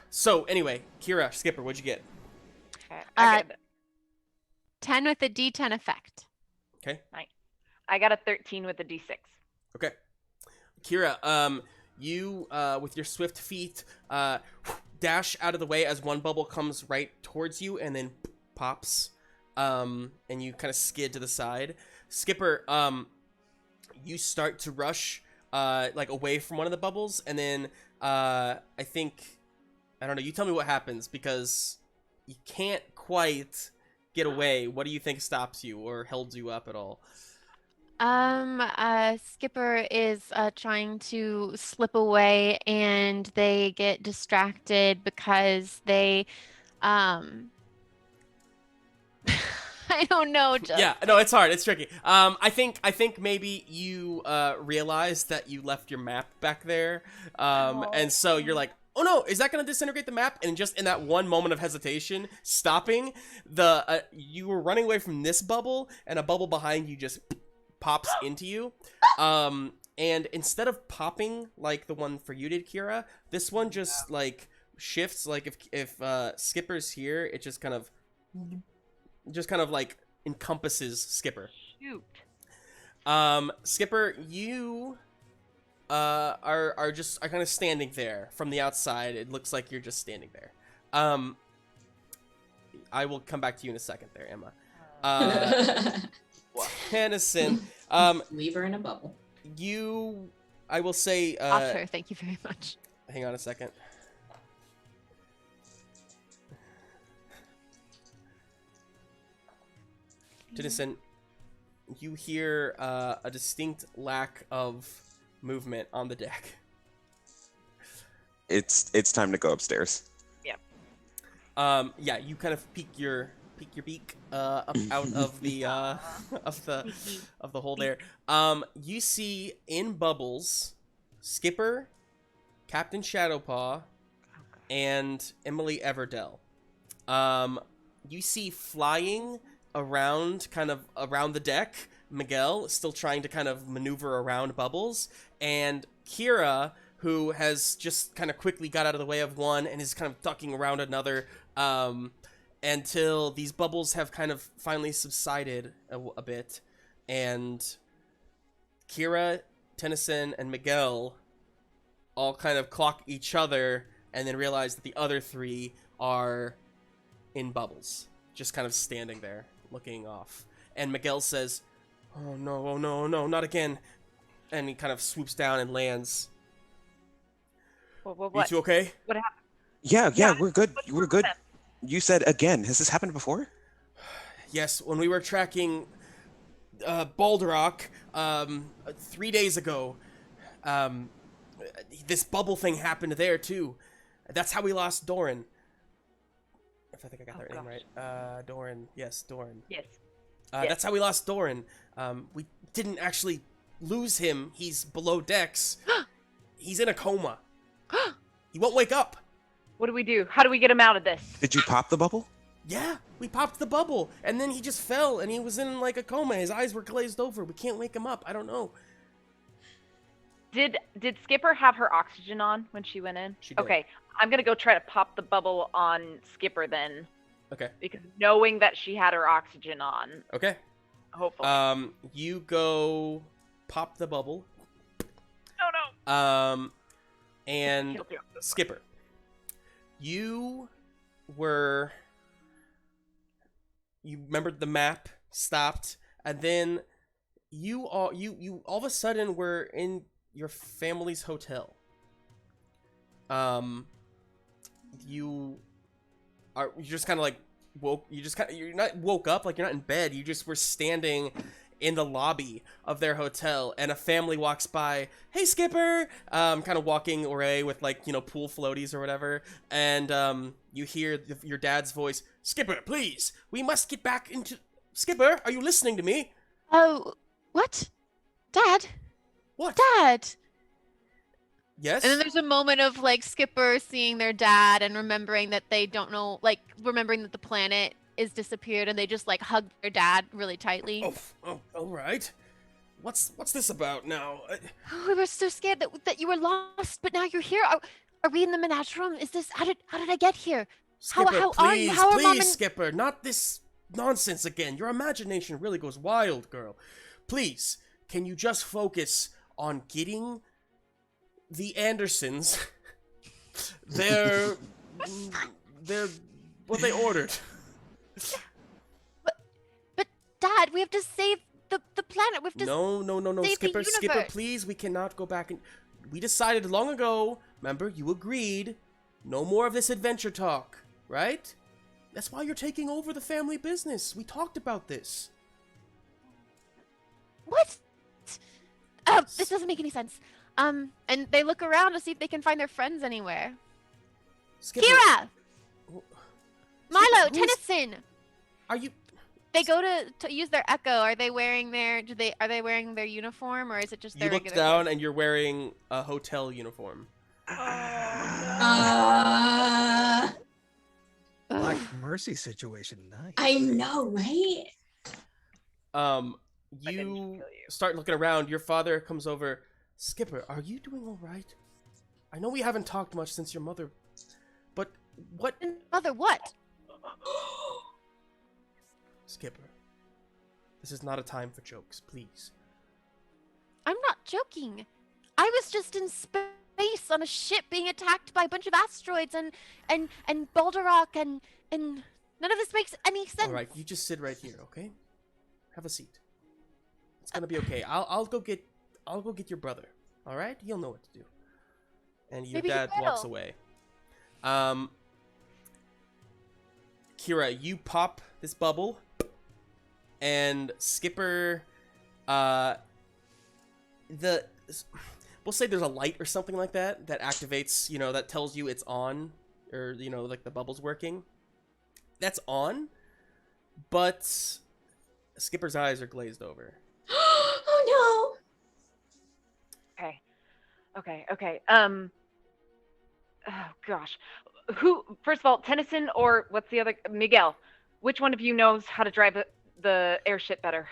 S1: So anyway, Kira, Skipper, what'd you get?
S6: Okay. I got
S4: 10 with a D10 effect.
S1: Okay.
S6: I got a 13 with a D6.
S1: Okay. Kira, you with your swift feet dash out of the way as one bubble comes right towards you and then pops, and you kind of skid to the side. Skipper, you start to rush like away from one of the bubbles, and then I don't know, you tell me what happens, because you can't quite get away. What do you think stops you or held you up at all?
S4: Skipper is trying to slip away, and they get distracted because they I don't know.
S1: Yeah, no, it's hard. It's tricky. I think maybe you realize that you left your map back there, and so you're like, oh no, is that gonna disintegrate the map? And just in that one moment of hesitation, stopping you were running away from this bubble, and a bubble behind you just pops into you. And instead of popping like the one for you did, Kira, this one just like shifts. Like if Skipper's here, it just kind of like encompasses Skipper.
S6: Shoot.
S1: Skipper, you are kind of standing there from the outside. It looks like you're just standing there. I will come back to you in a second there, Emma. Tennison,
S2: Leave her in a bubble.
S1: I will say,
S4: Sure, thank you very much.
S1: hang on a second. Tennison, you hear a distinct lack of movement on the deck.
S5: It's time to go upstairs.
S1: Yeah, you kind of peek your beak up out of the of the hole there. You see in bubbles Skipper, Captain Shadowpaw, and Emily Everdell. You see flying around the deck, Miguel, still trying to kind of maneuver around bubbles, and Kira, who has just kind of quickly got out of the way of one and is kind of ducking around another, until these bubbles have kind of finally subsided a bit, and Kira, Tennison, and Miguel all kind of clock each other and then realize that the other three are in bubbles, just kind of standing there, looking off. And Miguel says, oh no, not again. And he kind of swoops down and lands.
S6: What?
S1: You two okay?
S6: What happened?
S5: Yeah, we're good.
S6: What
S5: We're good.
S6: happened?
S5: You said again. Has this happened before?
S1: Yes, when we were tracking Balderrock 3 days ago, this bubble thing happened there too. That's how we lost Doran. If I think I got their name right. Doran. Yes, Doran.
S6: Yes.
S1: That's how we lost Doran. We didn't actually lose him. He's below decks. He's in a coma. He won't wake up.
S6: What do we do? How do we get him out of this?
S5: Did you pop the bubble?
S1: Yeah, we popped the bubble, and then he just fell, and he was in like a coma. His eyes were glazed over. We can't wake him up. I don't know.
S6: Did Skipper have her oxygen on when she went in?
S1: She did.
S6: Okay, I'm gonna go try to pop the bubble on Skipper then.
S1: Okay.
S6: Because knowing that she had her oxygen on,
S1: Okay.
S6: hopefully.
S1: You go pop the bubble.
S6: Oh no.
S1: And
S6: Killed you.
S1: Skipper, you remembered the map, stopped, and then you all of a sudden were in your family's hotel. You just kind of like you're not woke up, like you're not in bed, you just were standing in the lobby of their hotel, and a family walks by. Hey, Skipper! Kind of walking away with, like, pool floaties or whatever, and you hear your dad's voice. Skipper, please, we must get back into... Skipper, are you listening to me?
S4: Oh, what? Dad?
S1: What?
S4: Dad!
S1: Yes?
S4: And then there's a moment of, like, Skipper seeing their dad and remembering that they don't know, like, remembering that the planet is disappeared, and they just, like, hug their dad really tightly.
S1: Oh, all right. What's this about now?
S4: We were so scared that you were lost, but now you're here. Are we in the menagerie? Is this... How did I get here?
S1: Skipper,
S4: how
S1: please,
S4: are you? How are Mom and...
S1: Skipper, not this nonsense again. Your imagination really goes wild, girl. Please, can you just focus on getting the Andersons their what they ordered?
S4: But Dad, we have to save the planet. We have to
S1: No,
S4: save
S1: Skipper,
S4: the
S1: Skipper,
S4: universe.
S1: please, we cannot go back and... We decided long ago, remember, you agreed, no more of this adventure talk, right? That's why you're taking over the family business. We talked about this.
S4: What? This doesn't make any sense. And they look around to see if they can find their friends anywhere.
S1: Skipper,
S4: Kira! Milo,
S1: who's-
S4: Tennison!
S1: Are you...
S4: They go to use their echo. Are they wearing their uniform, or is it just
S1: You
S4: their
S1: look
S4: regular
S1: down
S4: clothes?
S1: and you're wearing a hotel uniform.
S3: Black Mercy situation. Nice.
S2: I know, right?
S6: I didn't
S1: You
S6: kill you.
S1: start looking around. Your father comes over. Skipper, are you doing all right? I know we haven't talked much since your mother, but what...
S4: Mother, what?
S1: Skipper, this is not a time for jokes, please.
S4: I'm not joking. I was just in space on a ship being attacked by a bunch of asteroids and Balderrock and none of this makes any sense.
S1: All right, you just sit right here, okay? Have a seat. It's gonna be okay. I'll go get your brother. All right, he'll know what to do. And your
S4: Maybe he
S1: dad walks
S4: will.
S1: away. Kira, you pop this bubble, and Skipper, we'll say there's a light or something like that activates, that tells you it's on, or, like the bubble's working. That's on, but Skipper's eyes are glazed over.
S2: Oh
S6: Okay. Oh gosh. First of all, Tennison or what's the other? Miguel. Which one of you knows how to drive the airship better?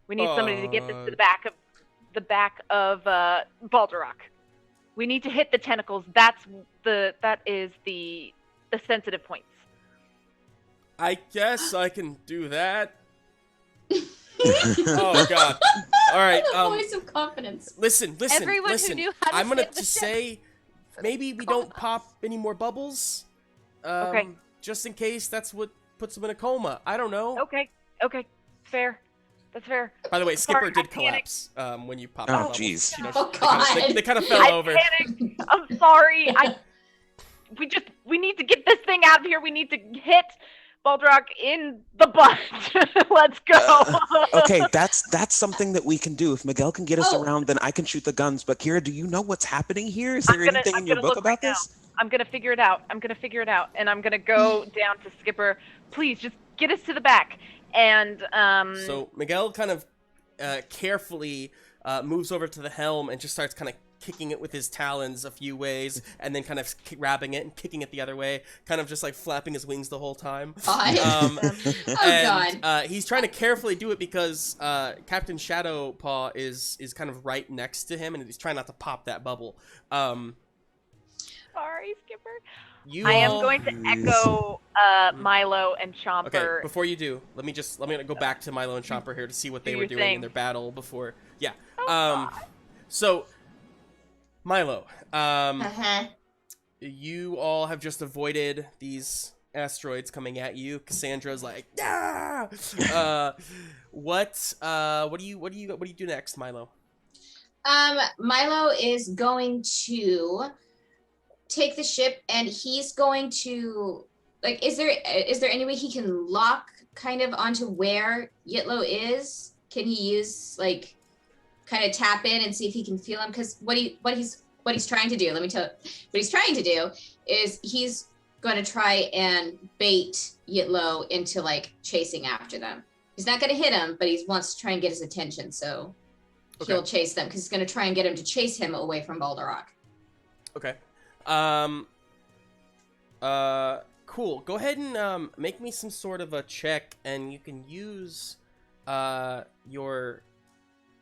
S6: We need somebody to get this to the back of Balderrock. We need to hit the tentacles. That is the sensitive points.
S1: I guess I can do that. Oh god. All right.
S2: no! Voice of confidence.
S1: Listen.
S4: Everyone who knew how to
S1: I'm gonna
S4: save the
S1: just
S4: ship.
S1: say, maybe we don't pop any more bubbles.
S6: Okay.
S1: Just in case that's what puts them in a coma. I don't know.
S6: Okay. Fair. That's fair.
S1: By the way, Skipper
S6: Sorry,
S1: did
S6: I panicked.
S1: collapse when you popped
S5: Oh,
S1: the bubbles.
S5: jeez.
S2: Oh god.
S1: They kind of fell
S6: I
S1: over.
S6: panicked. I'm sorry. We need to get this thing out of here. We need to hit Balderrock in the butt. Let's go.
S5: Okay, that's something that we can do. If Miguel can get us
S2: Oh.
S5: around, then I can shoot the guns. But Kira, do you know what's happening here? Is there anything in your
S6: gonna
S5: book
S6: look
S5: about
S6: right now.
S5: this?
S6: I'm gonna figure it out. And I'm gonna go down to Skipper. Please, just get us to the back. And
S1: So Miguel kind of carefully moves over to the helm and just starts kind of kicking it with his talons a few ways, and then kind of grabbing it and kicking it the other way, kind of just like flapping his wings the whole time.
S2: God.
S1: He's trying to carefully do it because Captain Shadowpaw is kind of right next to him, and he's trying not to pop that bubble.
S6: Sorry, Skipper.
S1: I
S6: am going to echo Milo and Chomper.
S1: Okay, before you do, let me go back to Milo and Chomper here to see what they were doing in their battle before. Yeah. So, Milo, you all have just avoided these asteroids coming at you. Cassandra's like, ah! What do you do next, Milo?
S2: Milo is going to take the ship, and he's going to, like, is there any way he can lock kind of onto where Yitlo is? Can he use, like, kind of tap in and see if he can feel him? Because what he's trying to do, let me tell you, what he's trying to do is he's going to try and bait Yitlo into, like, chasing after them. He's not going to hit him, but he wants to try and get his attention, so he'll chase them, because he's going to try and get him to chase him away from Boulder Rock.
S1: Okay. Cool. Go ahead and make me some sort of a check, and you can use your,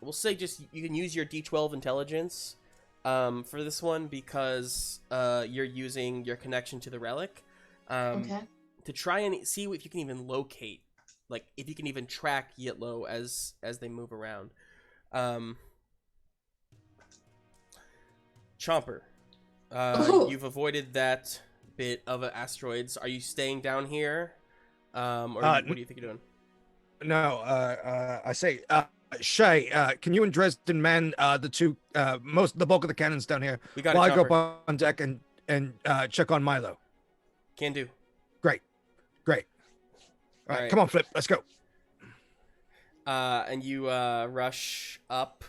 S1: we'll say just you can use your D12 intelligence for this one, because you're using your connection to the relic to try and see if you can even locate, like if you can even track Yitlo as they move around. Chomper. You've avoided that bit of asteroids. Are you staying down here? Or what do you think you're doing?
S3: No, I say, Shay, can you and Dresden man the bulk of the cannons down here?
S1: We got it,
S3: while I go
S1: Chomper.
S3: up on deck and check on Milo.
S1: Can do.
S3: Great. All right, come on, Flip, let's go.
S1: And you rush up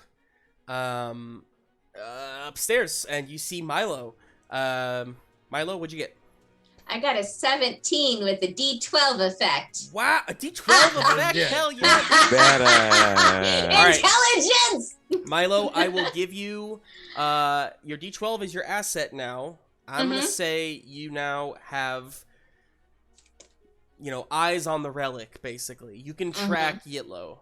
S1: upstairs, and you see Milo. Milo, what'd you get?
S2: I got a 17 with the D12 effect.
S1: Wow, a D12 effect?
S3: Yeah.
S1: Hell yeah!
S2: Intelligence!
S1: Milo, I will give you your D12 is your asset now. I'm gonna say you now have, eyes on the relic. Basically, you can track Yitlo.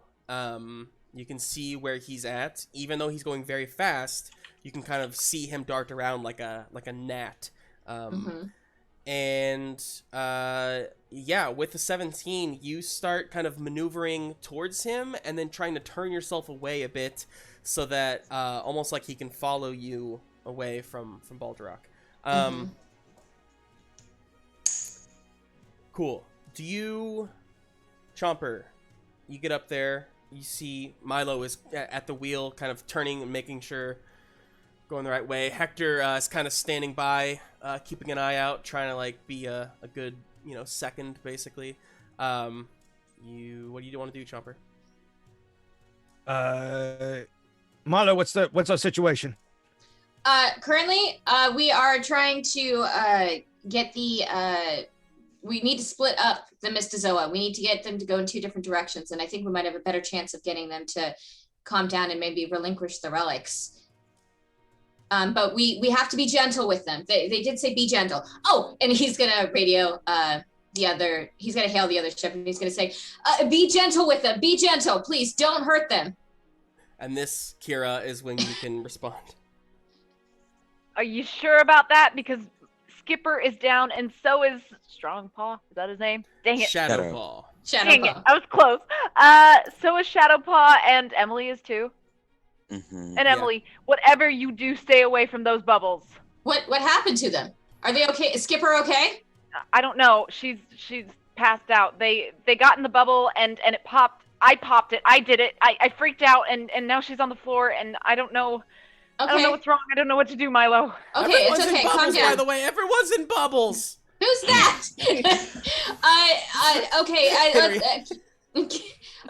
S1: You can see where he's at, even though he's going very fast. You can kind of see him dart around like a gnat. And with the 17, you start kind of maneuvering towards him and then trying to turn yourself away a bit so that almost like he can follow you away from Baldrach. Cool. Do you, Chomper, you get up there, you see Milo is at the wheel, kind of turning and making sure going the right way. Hector is kind of standing by, keeping an eye out, trying to like be a good, second basically. What do you want to do, Chomper?
S3: Milo, what's our situation?
S2: Currently, we are trying to get we need to split up the Mystazoa. We need to get them to go in 2 different directions, and I think we might have a better chance of getting them to calm down and maybe relinquish the relics. But we have to be gentle with them. They did say be gentle. Oh, and he's gonna radio he's gonna hail the other ship, and he's gonna say, be gentle with them. Be gentle, please. Don't hurt them.
S1: And this, Kira, is when you can respond.
S6: Are you sure about that? Because Skipper is down, and so is Strongpaw. Is that his name? Dang it.
S1: Shadowpaw.
S6: Dang it. I was close. So is Shadowpaw, and Emily is too. And Emily, whatever you do, stay away from those bubbles.
S2: What happened to them? Are they okay? Is Skipper okay?
S6: I don't know. She's passed out. They got in the bubble and it popped. I popped it. I did it. I freaked out and now she's on the floor and I don't know.
S2: Okay.
S6: I don't know what's wrong. I don't know what to do, Milo.
S2: Okay,
S1: Everyone's
S2: it's okay.
S1: in bubbles,
S2: Calm down.
S1: by the way, everyone's in bubbles.
S2: Who's that?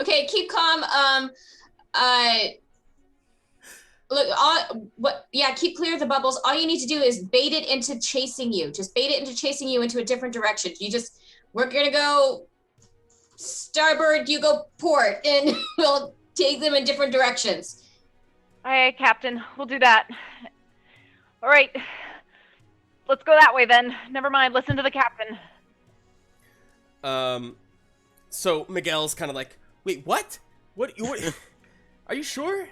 S2: Okay, keep calm. Keep clear of the bubbles. All you need to do is bait it into chasing you. Just bait it into chasing you into a different direction. We're gonna go starboard, you go port, and we'll take them in different directions.
S6: All right, Captain, we'll do that. All right. Let's go that way then. Never mind. Listen to the captain.
S1: So Miguel's kind of like, wait, what? What? Are you sure?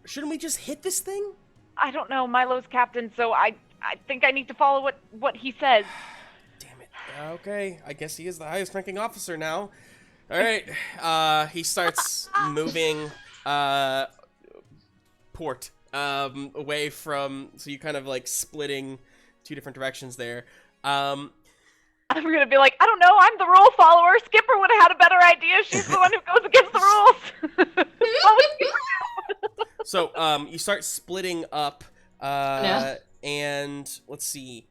S1: Shouldn't we just hit this thing?
S6: I don't know. Milo's captain, so I think I need to follow what he says.
S1: Damn it. Okay, I guess he is the highest ranking officer now. All right. He starts moving port away from. So you kind of like splitting two different directions there.
S6: I'm gonna be like, I don't know. I'm the rule follower. Skipper would have had a better idea. She's the one who goes against the rules. What would Skipper do?
S1: So you start splitting up.
S2: No.
S1: And let's see.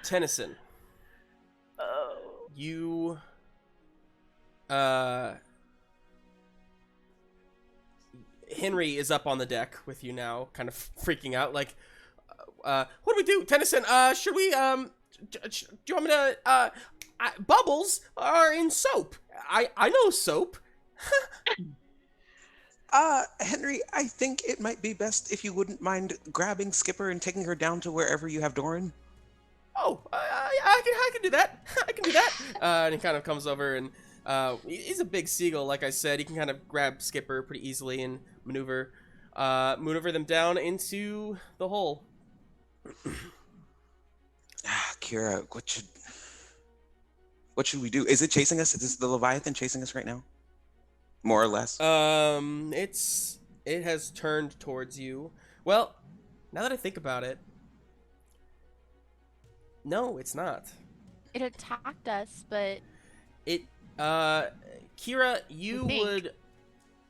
S1: Tennison.
S6: Oh.
S1: You Henry is up on the deck with you now, kind of freaking out, like what do we do? Tennison, should we do you want me to bubbles are in soap. I know soap.
S5: Henry, I think it might be best if you wouldn't mind grabbing Skipper and taking her down to wherever you have Doran.
S1: Oh, I can do that. I can do that. And he kind of comes over and he's a big seagull, like I said. He can kind of grab Skipper pretty easily and maneuver them down into the hole.
S5: Kira, what should we do? Is it chasing us? Is the Leviathan chasing us right now? More or less.
S1: It has turned towards you. Well, now that I think about it, no, it's not.
S4: It attacked us, but
S1: It, Kira, you would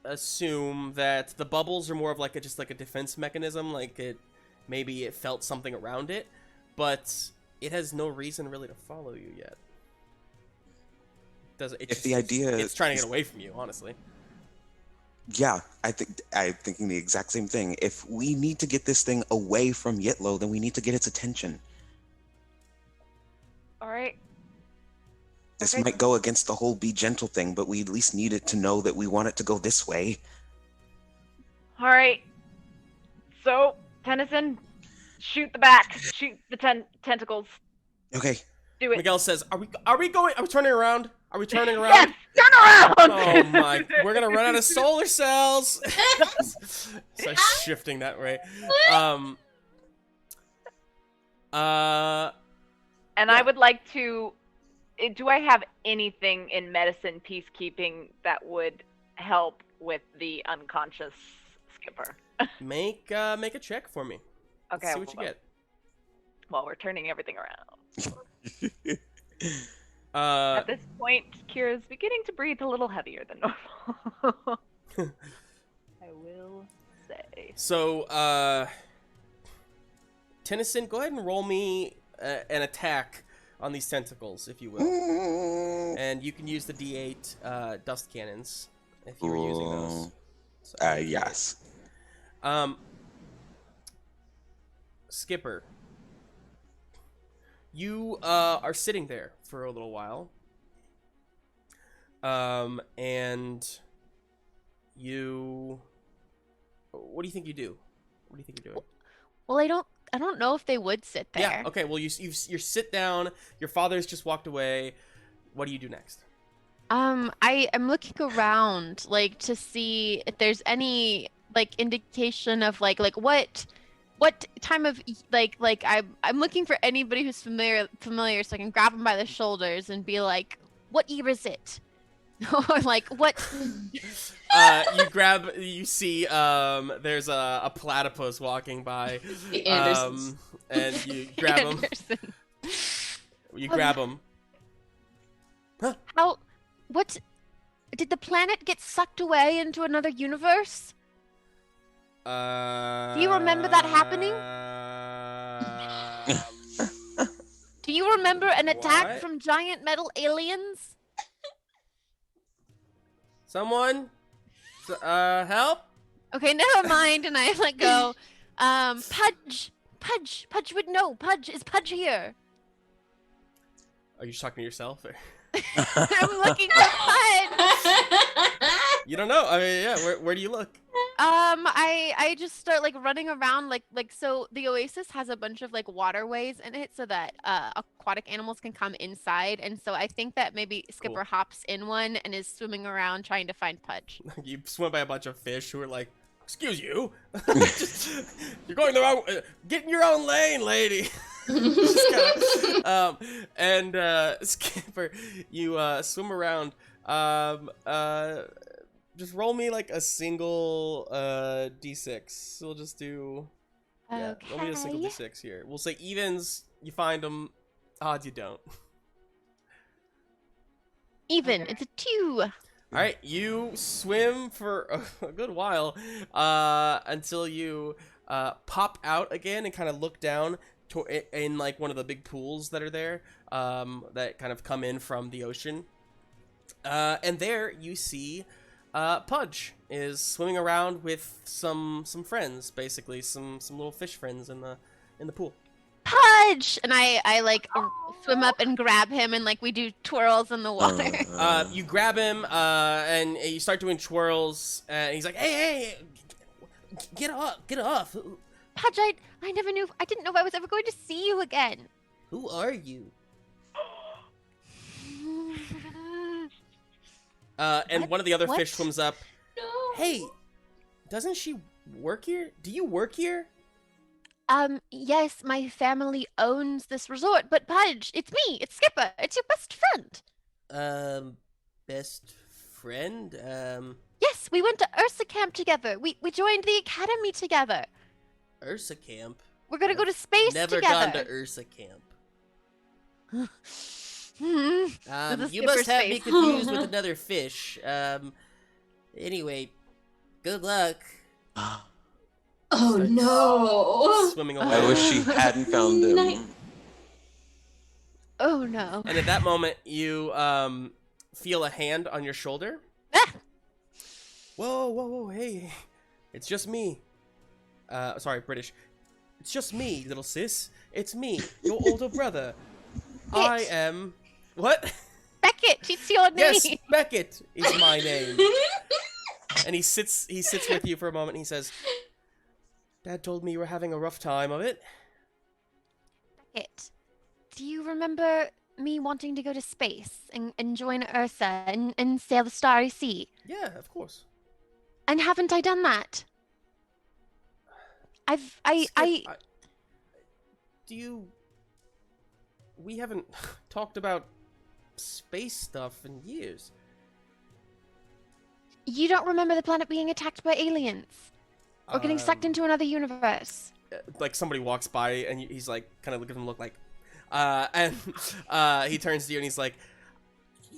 S1: assume that the bubbles are more of like just like a defense mechanism, like maybe it felt something around it, but it has no reason really to follow you yet. It's trying to get away from you, honestly.
S5: Yeah, I'm thinking the exact same thing. If we need to get this thing away from Yitlo, then we need to get its attention.
S6: All right.
S5: This
S6: Okay.
S5: might go against the whole be gentle thing, but we at least need it to know that we want it to go this way.
S6: All right. So, Tennison, shoot the back. Shoot the tentacles.
S5: Okay.
S6: Do it.
S1: Miguel says, Are we turning around? Are we turning around?
S6: Yes! Turn around!
S1: Oh my, we're gonna run out of solar cells! Start shifting that way.
S6: And I would like to... Do I have anything in medicine peacekeeping that would help with the unconscious Skipper?
S1: Make a check for me.
S6: Okay.
S1: Let's see what you get.
S6: Well, we're turning everything around.
S1: Uh,
S6: At this point, Kira's beginning to breathe a little heavier than normal. I will say.
S1: So, Tennison, go ahead and roll me an attack on these tentacles, if you will. And you can use the D8 dust cannons if you were using those. So,
S5: Yes.
S1: Skipper, you are sitting there for a little while. And you... What do you think you do? What do you think you're doing?
S4: well, I don't know if they would sit there.
S1: Yeah, okay, well, you sit down, your father's just walked away. What do you do next?
S4: I'm looking around, like, to see if there's any, like, indication of, like what time of, like, I'm looking for anybody who's familiar, so I can grab them by the shoulders and be like, what year is it? Or, like, what?
S1: You see, there's a platypus walking by,
S2: The Andersons.
S1: and you grab him.
S4: Anderson.
S1: You grab him.
S4: What? Did the planet get sucked away into another universe? Do you remember that happening? Do you remember an attack
S1: What?
S4: from giant metal aliens?
S1: Someone, help!
S4: Okay, never mind. And I let go. Pudge would know. Pudge, is Pudge here?
S1: Are you just talking to yourself? Or...
S4: I'm looking for Pudge.
S1: You don't know. I mean, yeah. Where do you look?
S4: I just start like running around like so the oasis has a bunch of like waterways in it so that aquatic animals can come inside, and so I think that maybe Skipper hops in one and is swimming around trying to find Pudge.
S1: You swim by a bunch of fish who are like, "Excuse you, you're going the wrong. Get in your own lane, lady." Skipper, you swim around. Just roll me like a single d6. We'll just do. Yeah, roll me a single d6 here. We'll say evens, you find them. Odds, you don't.
S4: Even. It's a 2.
S1: All right, you swim for a good while until you pop out again and kind of look down in like one of the big pools that are there that kind of come in from the ocean. And there you see Pudge is swimming around with some friends, basically some little fish friends in the pool.
S4: Pudge! And I like swim up and grab him, and like we do twirls in the water.
S1: You grab him and you start doing twirls, and he's like, "Hey, get off!
S4: Pudge, I didn't know if I was ever going to see you again.
S1: Who are you?" And one of the other fish swims up.
S2: No.
S1: Hey, doesn't she work here? Do you work here?
S4: Yes, my family owns this resort, but Pudge, it's me, it's Skipper, it's your best friend.
S1: Best friend?
S4: Yes, we went to Ursa Camp together. We joined the academy together.
S1: Ursa Camp?
S4: We're gonna go to space
S1: Never
S4: together.
S1: gone to Ursa Camp.
S4: You
S1: must have me confused with another fish. Anyway, good luck.
S2: Oh no!
S1: Swimming away.
S5: I wish she hadn't found him.
S4: Oh no.
S1: And at that moment, you feel a hand on your shoulder.
S4: Ah!
S1: Whoa, hey. It's just me. Sorry, British. It's just me, little sis. It's me, your older brother. I am... What?
S4: Beckett, it's your name.
S1: Yes, Beckett is my name. And he sits with you for a moment and he says, Dad told me you were having a rough time of it.
S4: Beckett, do you remember me wanting to go to space and join Ursa and sail the Starry Sea?
S1: Yeah, of course.
S4: And haven't I done that?
S1: We haven't talked about space stuff in years.
S4: You don't remember the planet being attacked by aliens? Or getting sucked into another universe?
S1: Like somebody walks by and he's like, kind of look at him, look like, and he turns to you and he's like,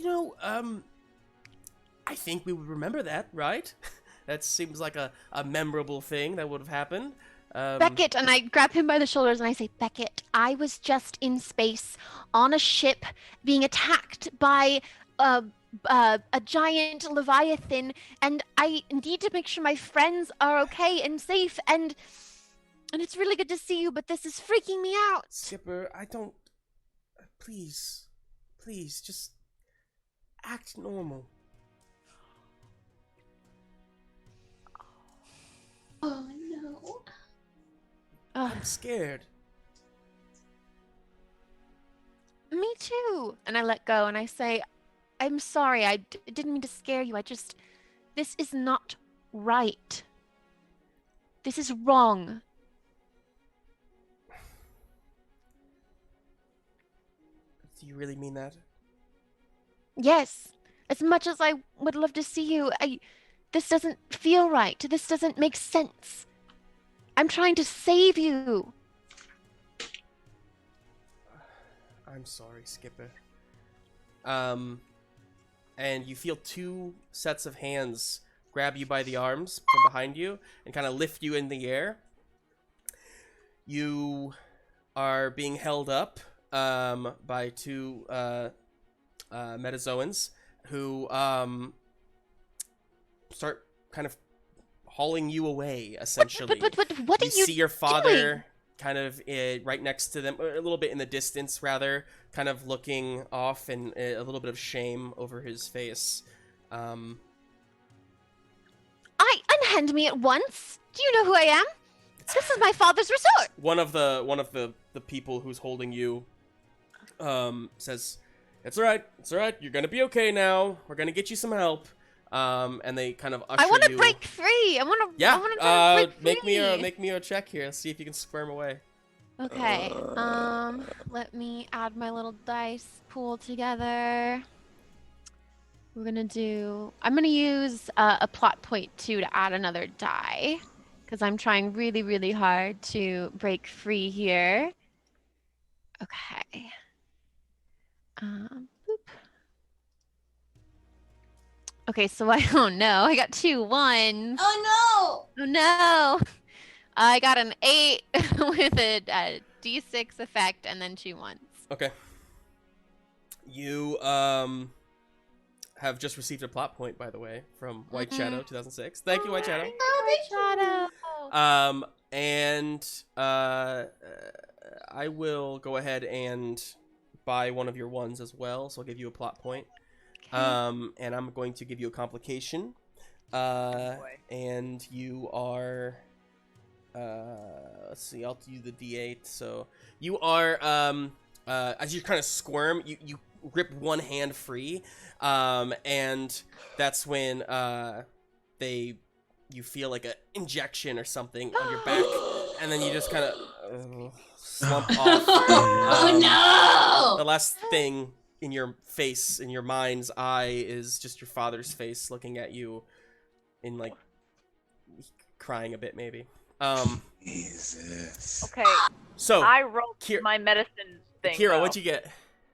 S1: I think we would remember that, right? That seems like a memorable thing that would have happened.
S4: Beckett, and I grab him by the shoulders and I say, Beckett, I was just in space on a ship being attacked by a giant leviathan, and I need to make sure my friends are okay and safe, and it's really good to see you, but this is freaking me out.
S1: Skipper, I don't... Please, just act normal.
S2: Oh no.
S1: I'm scared.
S4: Me too. And I let go and I say, I'm sorry, I didn't mean to scare you. This is not right. This is wrong.
S1: Do you really mean that?
S4: Yes. As much as I would love to see you, this doesn't feel right. This doesn't make sense. I'm trying to save you.
S1: I'm sorry, Skipper. And you feel two sets of hands grab you by the arms from behind you and kind of lift you in the air. You are being held up by two metazoans who start kind of hauling you away, essentially.
S4: But what are you
S1: see your father
S4: doing?
S1: kind of right next to them, a little bit in the distance, rather, kind of looking off, and a little bit of shame over his face.
S4: Unhand me at once. Do you know who I am? This is my father's resort.
S1: One of the people who's holding you says, "It's all right. It's all right. You're gonna be okay now. We're gonna get you some help." And they kind of usher you.
S4: I want to break free. I want to.
S1: Yeah.
S4: I want to break free.
S1: Make me a check here. Let's see if you can squirm away.
S4: Okay. Let me add my little dice pool together. I'm gonna use a plot point 2 to add another die, because I'm trying really, really hard to break free here. Okay. Boop. Okay, so I don't know. I got 2 1s.
S2: Oh
S4: Oh no! I got an 8 with a D6 effect and then 2 1s.
S1: Okay. You have just received a plot point, by the way, from White Shadow 2006. Thank you, White Shadow.
S4: White Shadow.
S1: And I will go ahead and buy one of your ones as well, so I'll give you a plot point.
S4: Okay.
S1: And I'm going to give you a complication. And you are let's see, I'll do the D8. So you are as you kind of squirm, you rip one hand free, and that's when you feel like an injection or something on your back, and then you just kind of slump off.
S2: Oh no!
S1: The last thing in your face, in your mind's eye, is just your father's face looking at you, in like crying a bit, maybe.
S5: Jesus.
S6: Okay,
S1: So
S6: I rolled my medicine thing.
S1: Kira,
S6: though.
S1: what'd you get?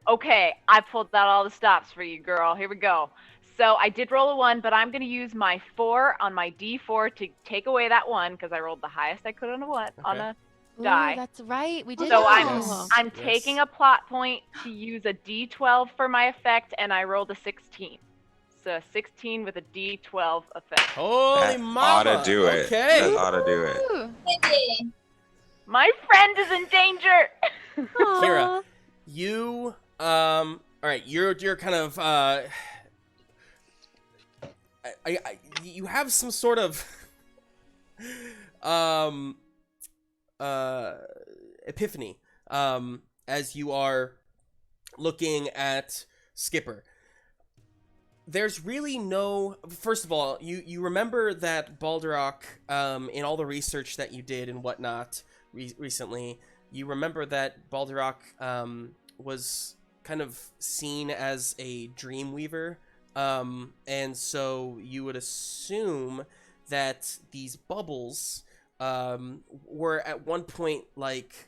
S6: Okay, I pulled out all the stops for you, girl. Here we go. So I did roll a 1, but I'm going to use my 4 on my D4 to take away that 1, because I rolled the highest I could on a die.
S4: Ooh, that's right. We did.
S6: So
S4: know.
S6: I'm taking a plot point to use a D12 for my effect, and I rolled a 16. So 16 with a D12 effect.
S1: Holy
S5: That
S1: mama!
S5: ought to do it.
S1: Okay.
S5: That ought to do it.
S4: Ooh.
S6: My friend is in danger.
S1: Kira, you all right, you're kind of you have some sort of epiphany as you are looking at Skipper. There's really no... First of all, you remember that Balderok, in all the research that you did and whatnot recently, you remember that Balderok was kind of seen as a dream weaver, and so you would assume that these bubbles were at one point like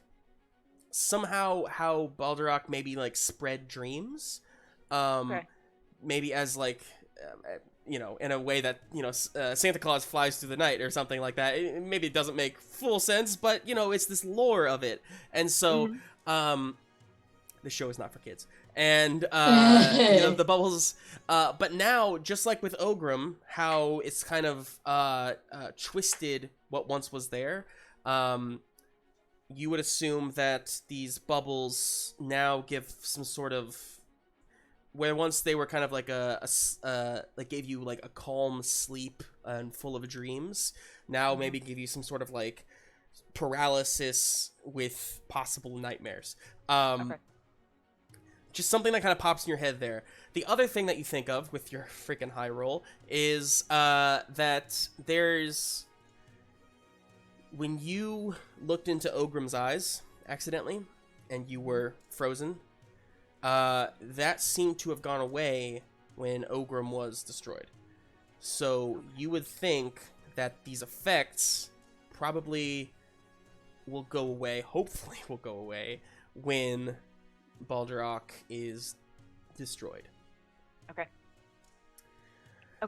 S1: somehow how Balderok maybe like spread dreams.
S6: Okay.
S1: Maybe as like, in a way that, Santa Claus flies through the night or something like that. Maybe it doesn't make full sense, but, it's this lore of it. And so, the show is not for kids. And, the bubbles, but now, just like with Ogrim, how it's kind of, twisted what once was there, you would assume that these bubbles now give some sort of... Where once they were kind of like like gave you like a calm sleep and full of dreams, now maybe give you some sort of like paralysis with possible nightmares.
S6: Okay.
S1: Just something that kind of pops in your head there. The other thing that you think of with your freaking high roll is that there's... When you looked into Ogrim's eyes accidentally and you were frozen, that seemed to have gone away when Ogrim was destroyed. So you would think that these effects probably will go away, hopefully will go away, when Balderok is destroyed.
S6: Okay.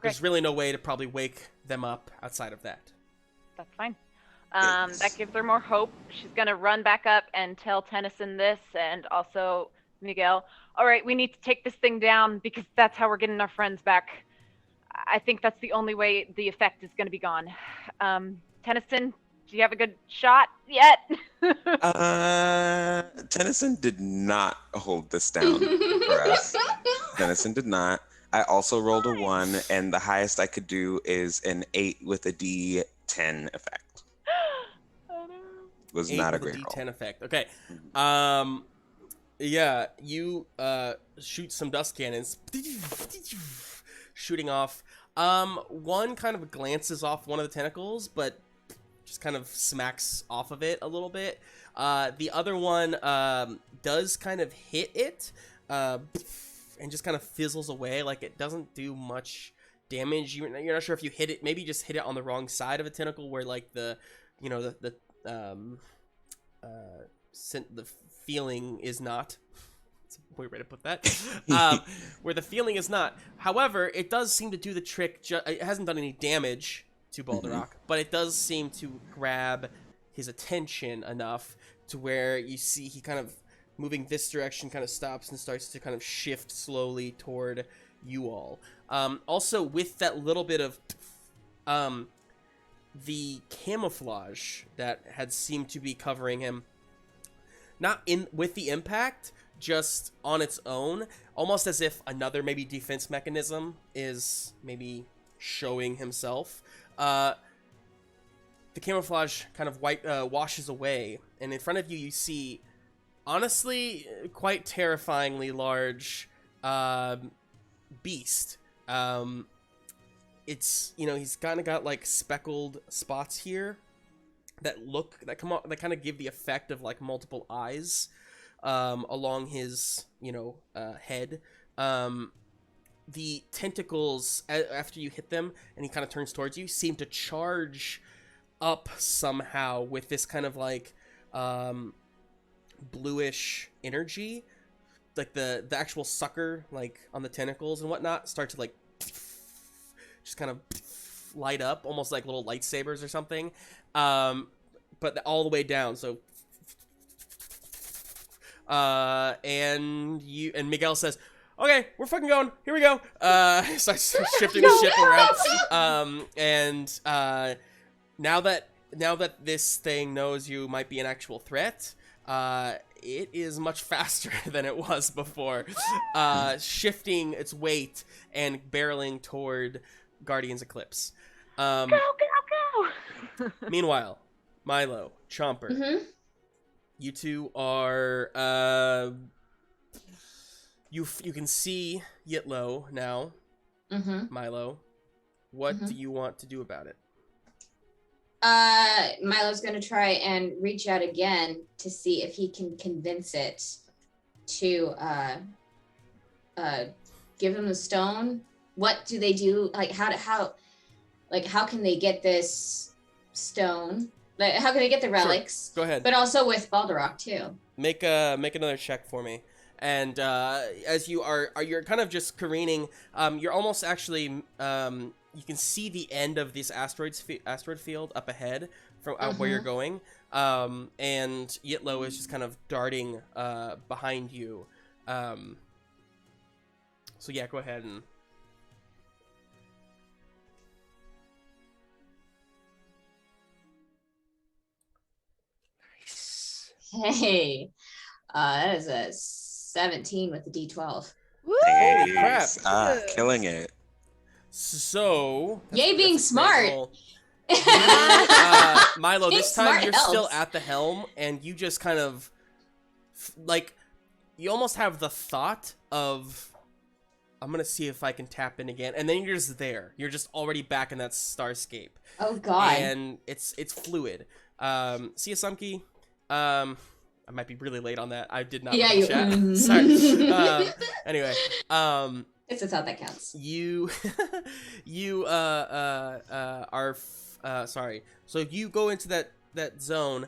S1: There's really no way to probably wake them up outside of that.
S6: That's fine. That gives her more hope. She's going to run back up and tell Tennison this, and also... Miguel, all right, we need to take this thing down because that's how we're getting our friends back. I think that's the only way the effect is going to be gone. Tennison, Do you have a good shot yet?
S5: Tennison did not hold this down for us. Tennison did not. I also rolled a 1, and the highest I could do is an 8 with a D10 effect.
S6: Oh, no.
S5: Was
S1: 8
S5: not a
S1: with
S5: great
S1: D10
S5: roll.
S1: effect. Okay. Yeah, you shoot some dust cannons, shooting off. One kind of glances off one of the tentacles, but just kind of smacks off of it a little bit. The other one does kind of hit it, and just kind of fizzles away. Like, it doesn't do much damage. You're not sure if you hit it. Maybe you just hit it on the wrong side of a tentacle, where like the feeling is not. It's a weird way to put that. Where the feeling is not. However, it does seem to do the trick. It hasn't done any damage to Balderok, but it does seem to grab his attention enough to where you see he kind of moving this direction kind of stops and starts to kind of shift slowly toward you all. Also, with that little bit of the camouflage that had seemed to be covering him, not in with the impact, just on its own, almost as if another maybe defense mechanism is maybe showing himself. The camouflage kind of washes away, and in front of you, you see, honestly, quite terrifyingly large beast. It's, he's kind of got like speckled spots here that kind of give the effect of like multiple eyes along his head. The tentacles, after you hit them and he kind of turns towards you, seem to charge up somehow with this kind of like bluish energy. Like the actual sucker, like on the tentacles and whatnot, start to like just kind of light up, almost like little lightsabers or something, but all the way down. So and Miguel says, okay, we're fucking going, here we go. Starts shifting the ship around. And now that this thing knows you might be an actual threat, it is much faster than it was before, shifting its weight and barreling toward Guardian's Eclipse.
S6: Go!
S1: Meanwhile, Milo, Chomper, you two are you can see Yitlo now. Milo, what do you want to do about it?
S2: Milo's gonna try and reach out again to see if he can convince it to give him the stone. What do they do? Like how can they get this stone? Like, how can they get the relics?
S1: Sure. Go ahead.
S2: But also with Balderok too.
S1: Make another check for me. And as you're kind of just careening, you're almost actually you can see the end of this asteroid field up ahead from where you're going. And Yitlo is just kind of darting behind you. So yeah, go ahead and.
S2: Hey, that is a 17 with the D12.
S4: Woo!
S1: Holy crap.
S5: Killing it.
S1: So
S2: Yay, being smart.
S1: Milo,
S2: Being
S1: this time
S2: smart
S1: you're
S2: helps.
S1: still at the helm, and you just kind of like you almost have the thought of, I'm gonna see if I can tap in again, and then you're just there. You're just already back in that starscape.
S2: Oh God.
S1: And it's fluid. See you, Sumkey. I might be really late on that. I did not.
S2: Yeah, you.
S1: Chat. Sorry. Anyway.
S2: It's a thought that counts.
S1: You are sorry. So you go into that zone.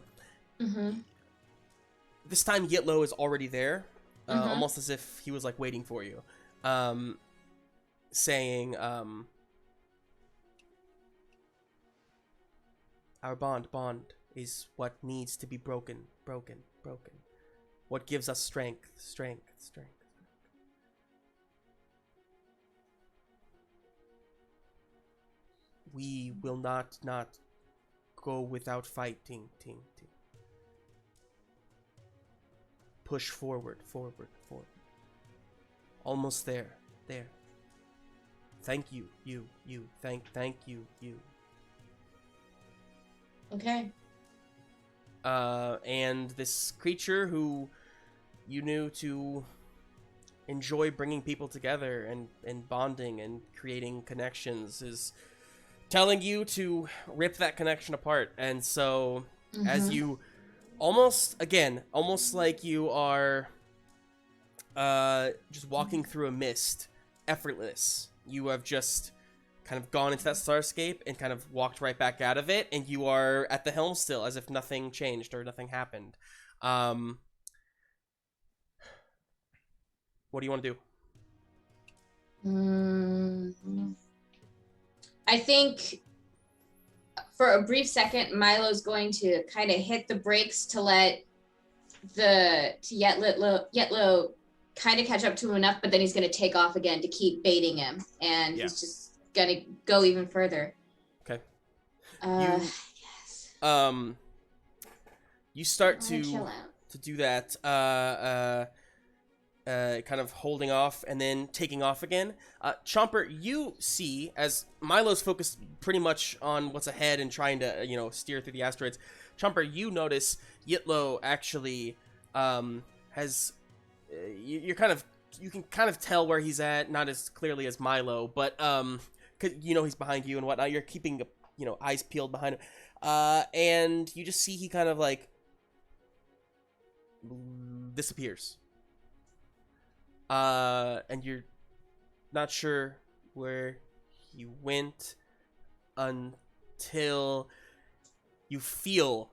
S1: This time Yitlo is already there, almost as if he was like waiting for you, saying, "Our bond is what needs to be broken. What gives us strength. We will not go without fighting. Ting, ting. Push forward, forward, forward. Almost there, there. Thank you, you. Thank you, you.
S2: Okay.
S1: And this creature who you knew to enjoy bringing people together and bonding and creating connections is telling you to rip that connection apart. And so as you almost like you are just walking through a mist, effortless, you have just kind of gone into that starscape and kind of walked right back out of it, and you are at the helm still as if nothing changed or nothing happened. What do you want to do?
S2: I think for a brief second, Milo's going to kind of hit the brakes to let Yetlo kind of catch up to him enough, but then he's going to take off again to keep baiting him, and he's just going to go even further.
S1: Okay.
S2: Yes.
S1: You start
S2: to
S1: do that. Kind of holding off and then taking off again. Chomper, you see, as Milo's focused pretty much on what's ahead and trying to, steer through the asteroids. Chomper, you notice Yitlo actually has. You can kind of tell where he's at, not as clearly as Milo, but 'cause he's behind you and whatnot. You're keeping eyes peeled behind him, and you just see he kind of like disappears. And you're not sure where he went until you feel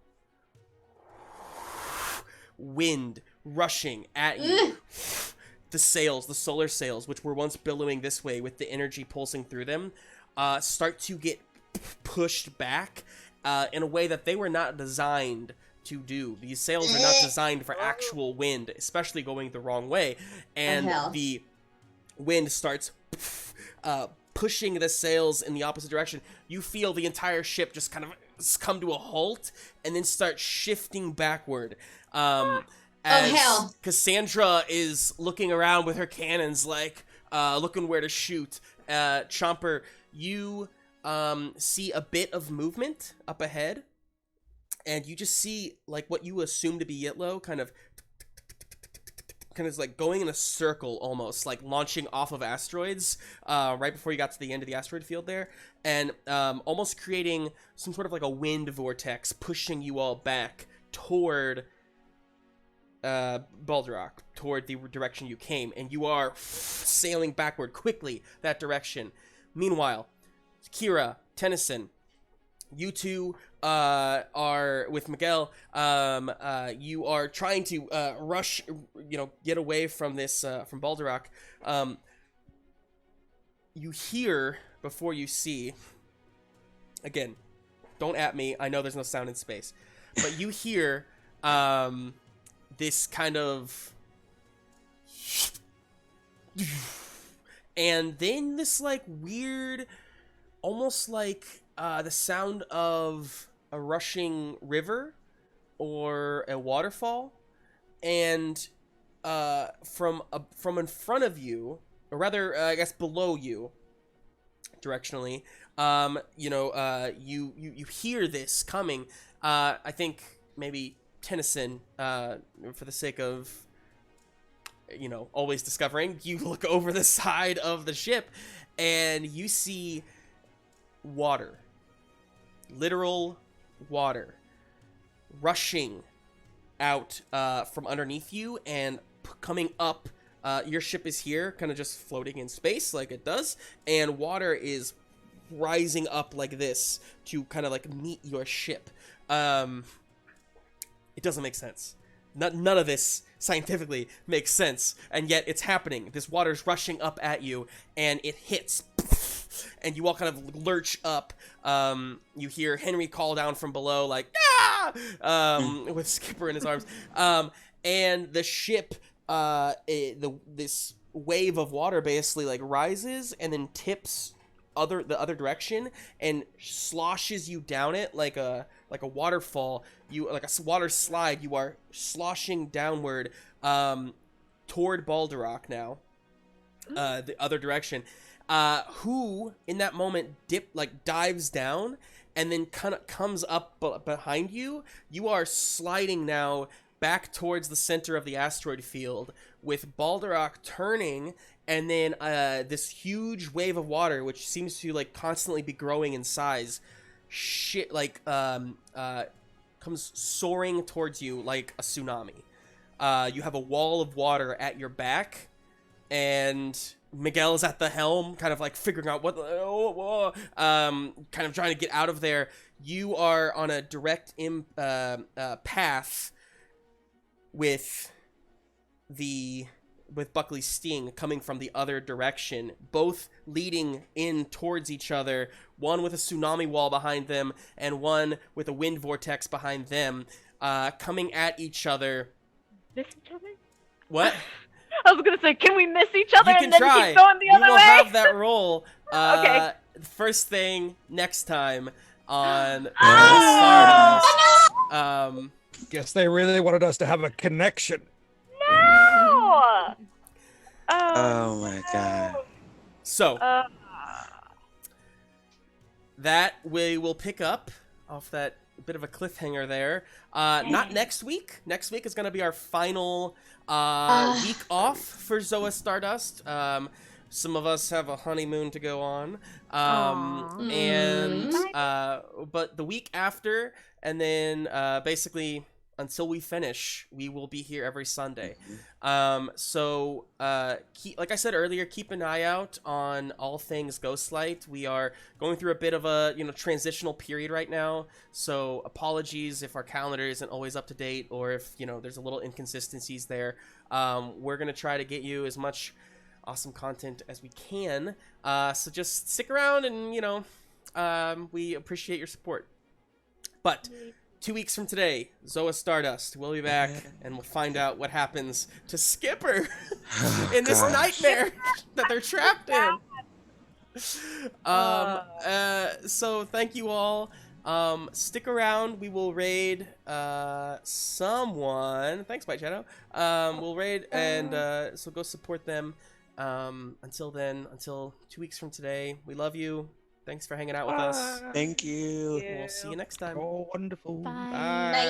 S1: wind rushing at you. The solar sails, which were once billowing this way with the energy pulsing through them, start to get pushed back in a way that they were not designed to do. These sails are not designed for actual wind, especially going the wrong way. And the wind starts pushing the sails in the opposite direction. You feel the entire ship just kind of come to a halt and then start shifting backward. As Cassandra is looking around with her cannons, like looking where to shoot. Chomper, you see a bit of movement up ahead. And you just see, like, what you assume to be Yitlo kind of like going in a circle almost, like launching off of asteroids right before you got to the end of the asteroid field there. And almost creating some sort of like a wind vortex, pushing you all back toward Balderrock, toward the direction you came. And you are sailing backward quickly that direction. Meanwhile, Kira, Tennison, you two are with Miguel. You are trying to rush, get away from this from Balderrock. You hear before you see. Again, don't at me. I know there's no sound in space, but you hear this kind of, and then this like weird, almost like the sound of a rushing river or a waterfall, and from in front of you, or rather, I guess below you, directionally, you hear this coming. I think maybe Tennison, for the sake of always discovering, you look over the side of the ship, and you see water. Literal water rushing out from underneath you and coming up. Your ship is here, kind of just floating in space like it does, and water is rising up like this to kind of like meet your ship. It doesn't make sense. None of this scientifically makes sense, and yet it's happening. This water's rushing up at you, and it hits, and you all kind of lurch up. You hear Henry call down from below, like, ah! With Skipper in his arms. And the ship, this wave of water basically like rises and then tips the other direction and sloshes you down it like a like a waterfall, like a water slide. You are sloshing downward toward Balderrock now, the other direction. Who in that moment dives down and then kind of comes up behind you. You are sliding now back towards the center of the asteroid field, with Balderrock turning, and then this huge wave of water, which seems to like constantly be growing in size, comes soaring towards you like a tsunami. You have a wall of water at your back, and Miguel is at the helm, kind of like figuring out kind of trying to get out of there. You are on a direct path with Buckley's Sting coming from the other direction, both leading in towards each other, one with a tsunami wall behind them and one with a wind vortex behind them, coming at each other.
S6: Miss each other?
S1: What?
S6: I was gonna say, can we miss each other
S1: You can
S6: and then
S1: try.
S6: keep going the other way?
S1: We will have that roll.
S6: Okay.
S1: First thing next time on Stardust.
S3: Guess they really wanted us to have a connection.
S6: No!
S5: Oh my god.
S1: So that we will pick up off that bit of a cliffhanger there. Not next week. Next week is going to be our final week off for Zoa Stardust. Some of us have a honeymoon to go on. But the week after, and then basically until we finish, we will be here every Sunday. So like I said earlier, keep an eye out on all things Ghostlight. We are going through a bit of a transitional period right now, so apologies if our calendar isn't always up to date, or if there's a little inconsistencies there. We're gonna try to get you as much awesome content as we can, so just stick around, and we appreciate your support. But 2 weeks from today, Zoa Stardust will be back, and we'll find out what happens to Skipper in this nightmare that they're trapped in. So thank you all. Stick around. We will raid someone. Thanks, White Shadow. We'll raid, and so go support them. Until then, until 2 weeks from today, we love you. Thanks for hanging out with us.
S5: Thank you.
S1: We'll see you next time.
S3: Oh, wonderful.
S4: Bye.
S1: Bye.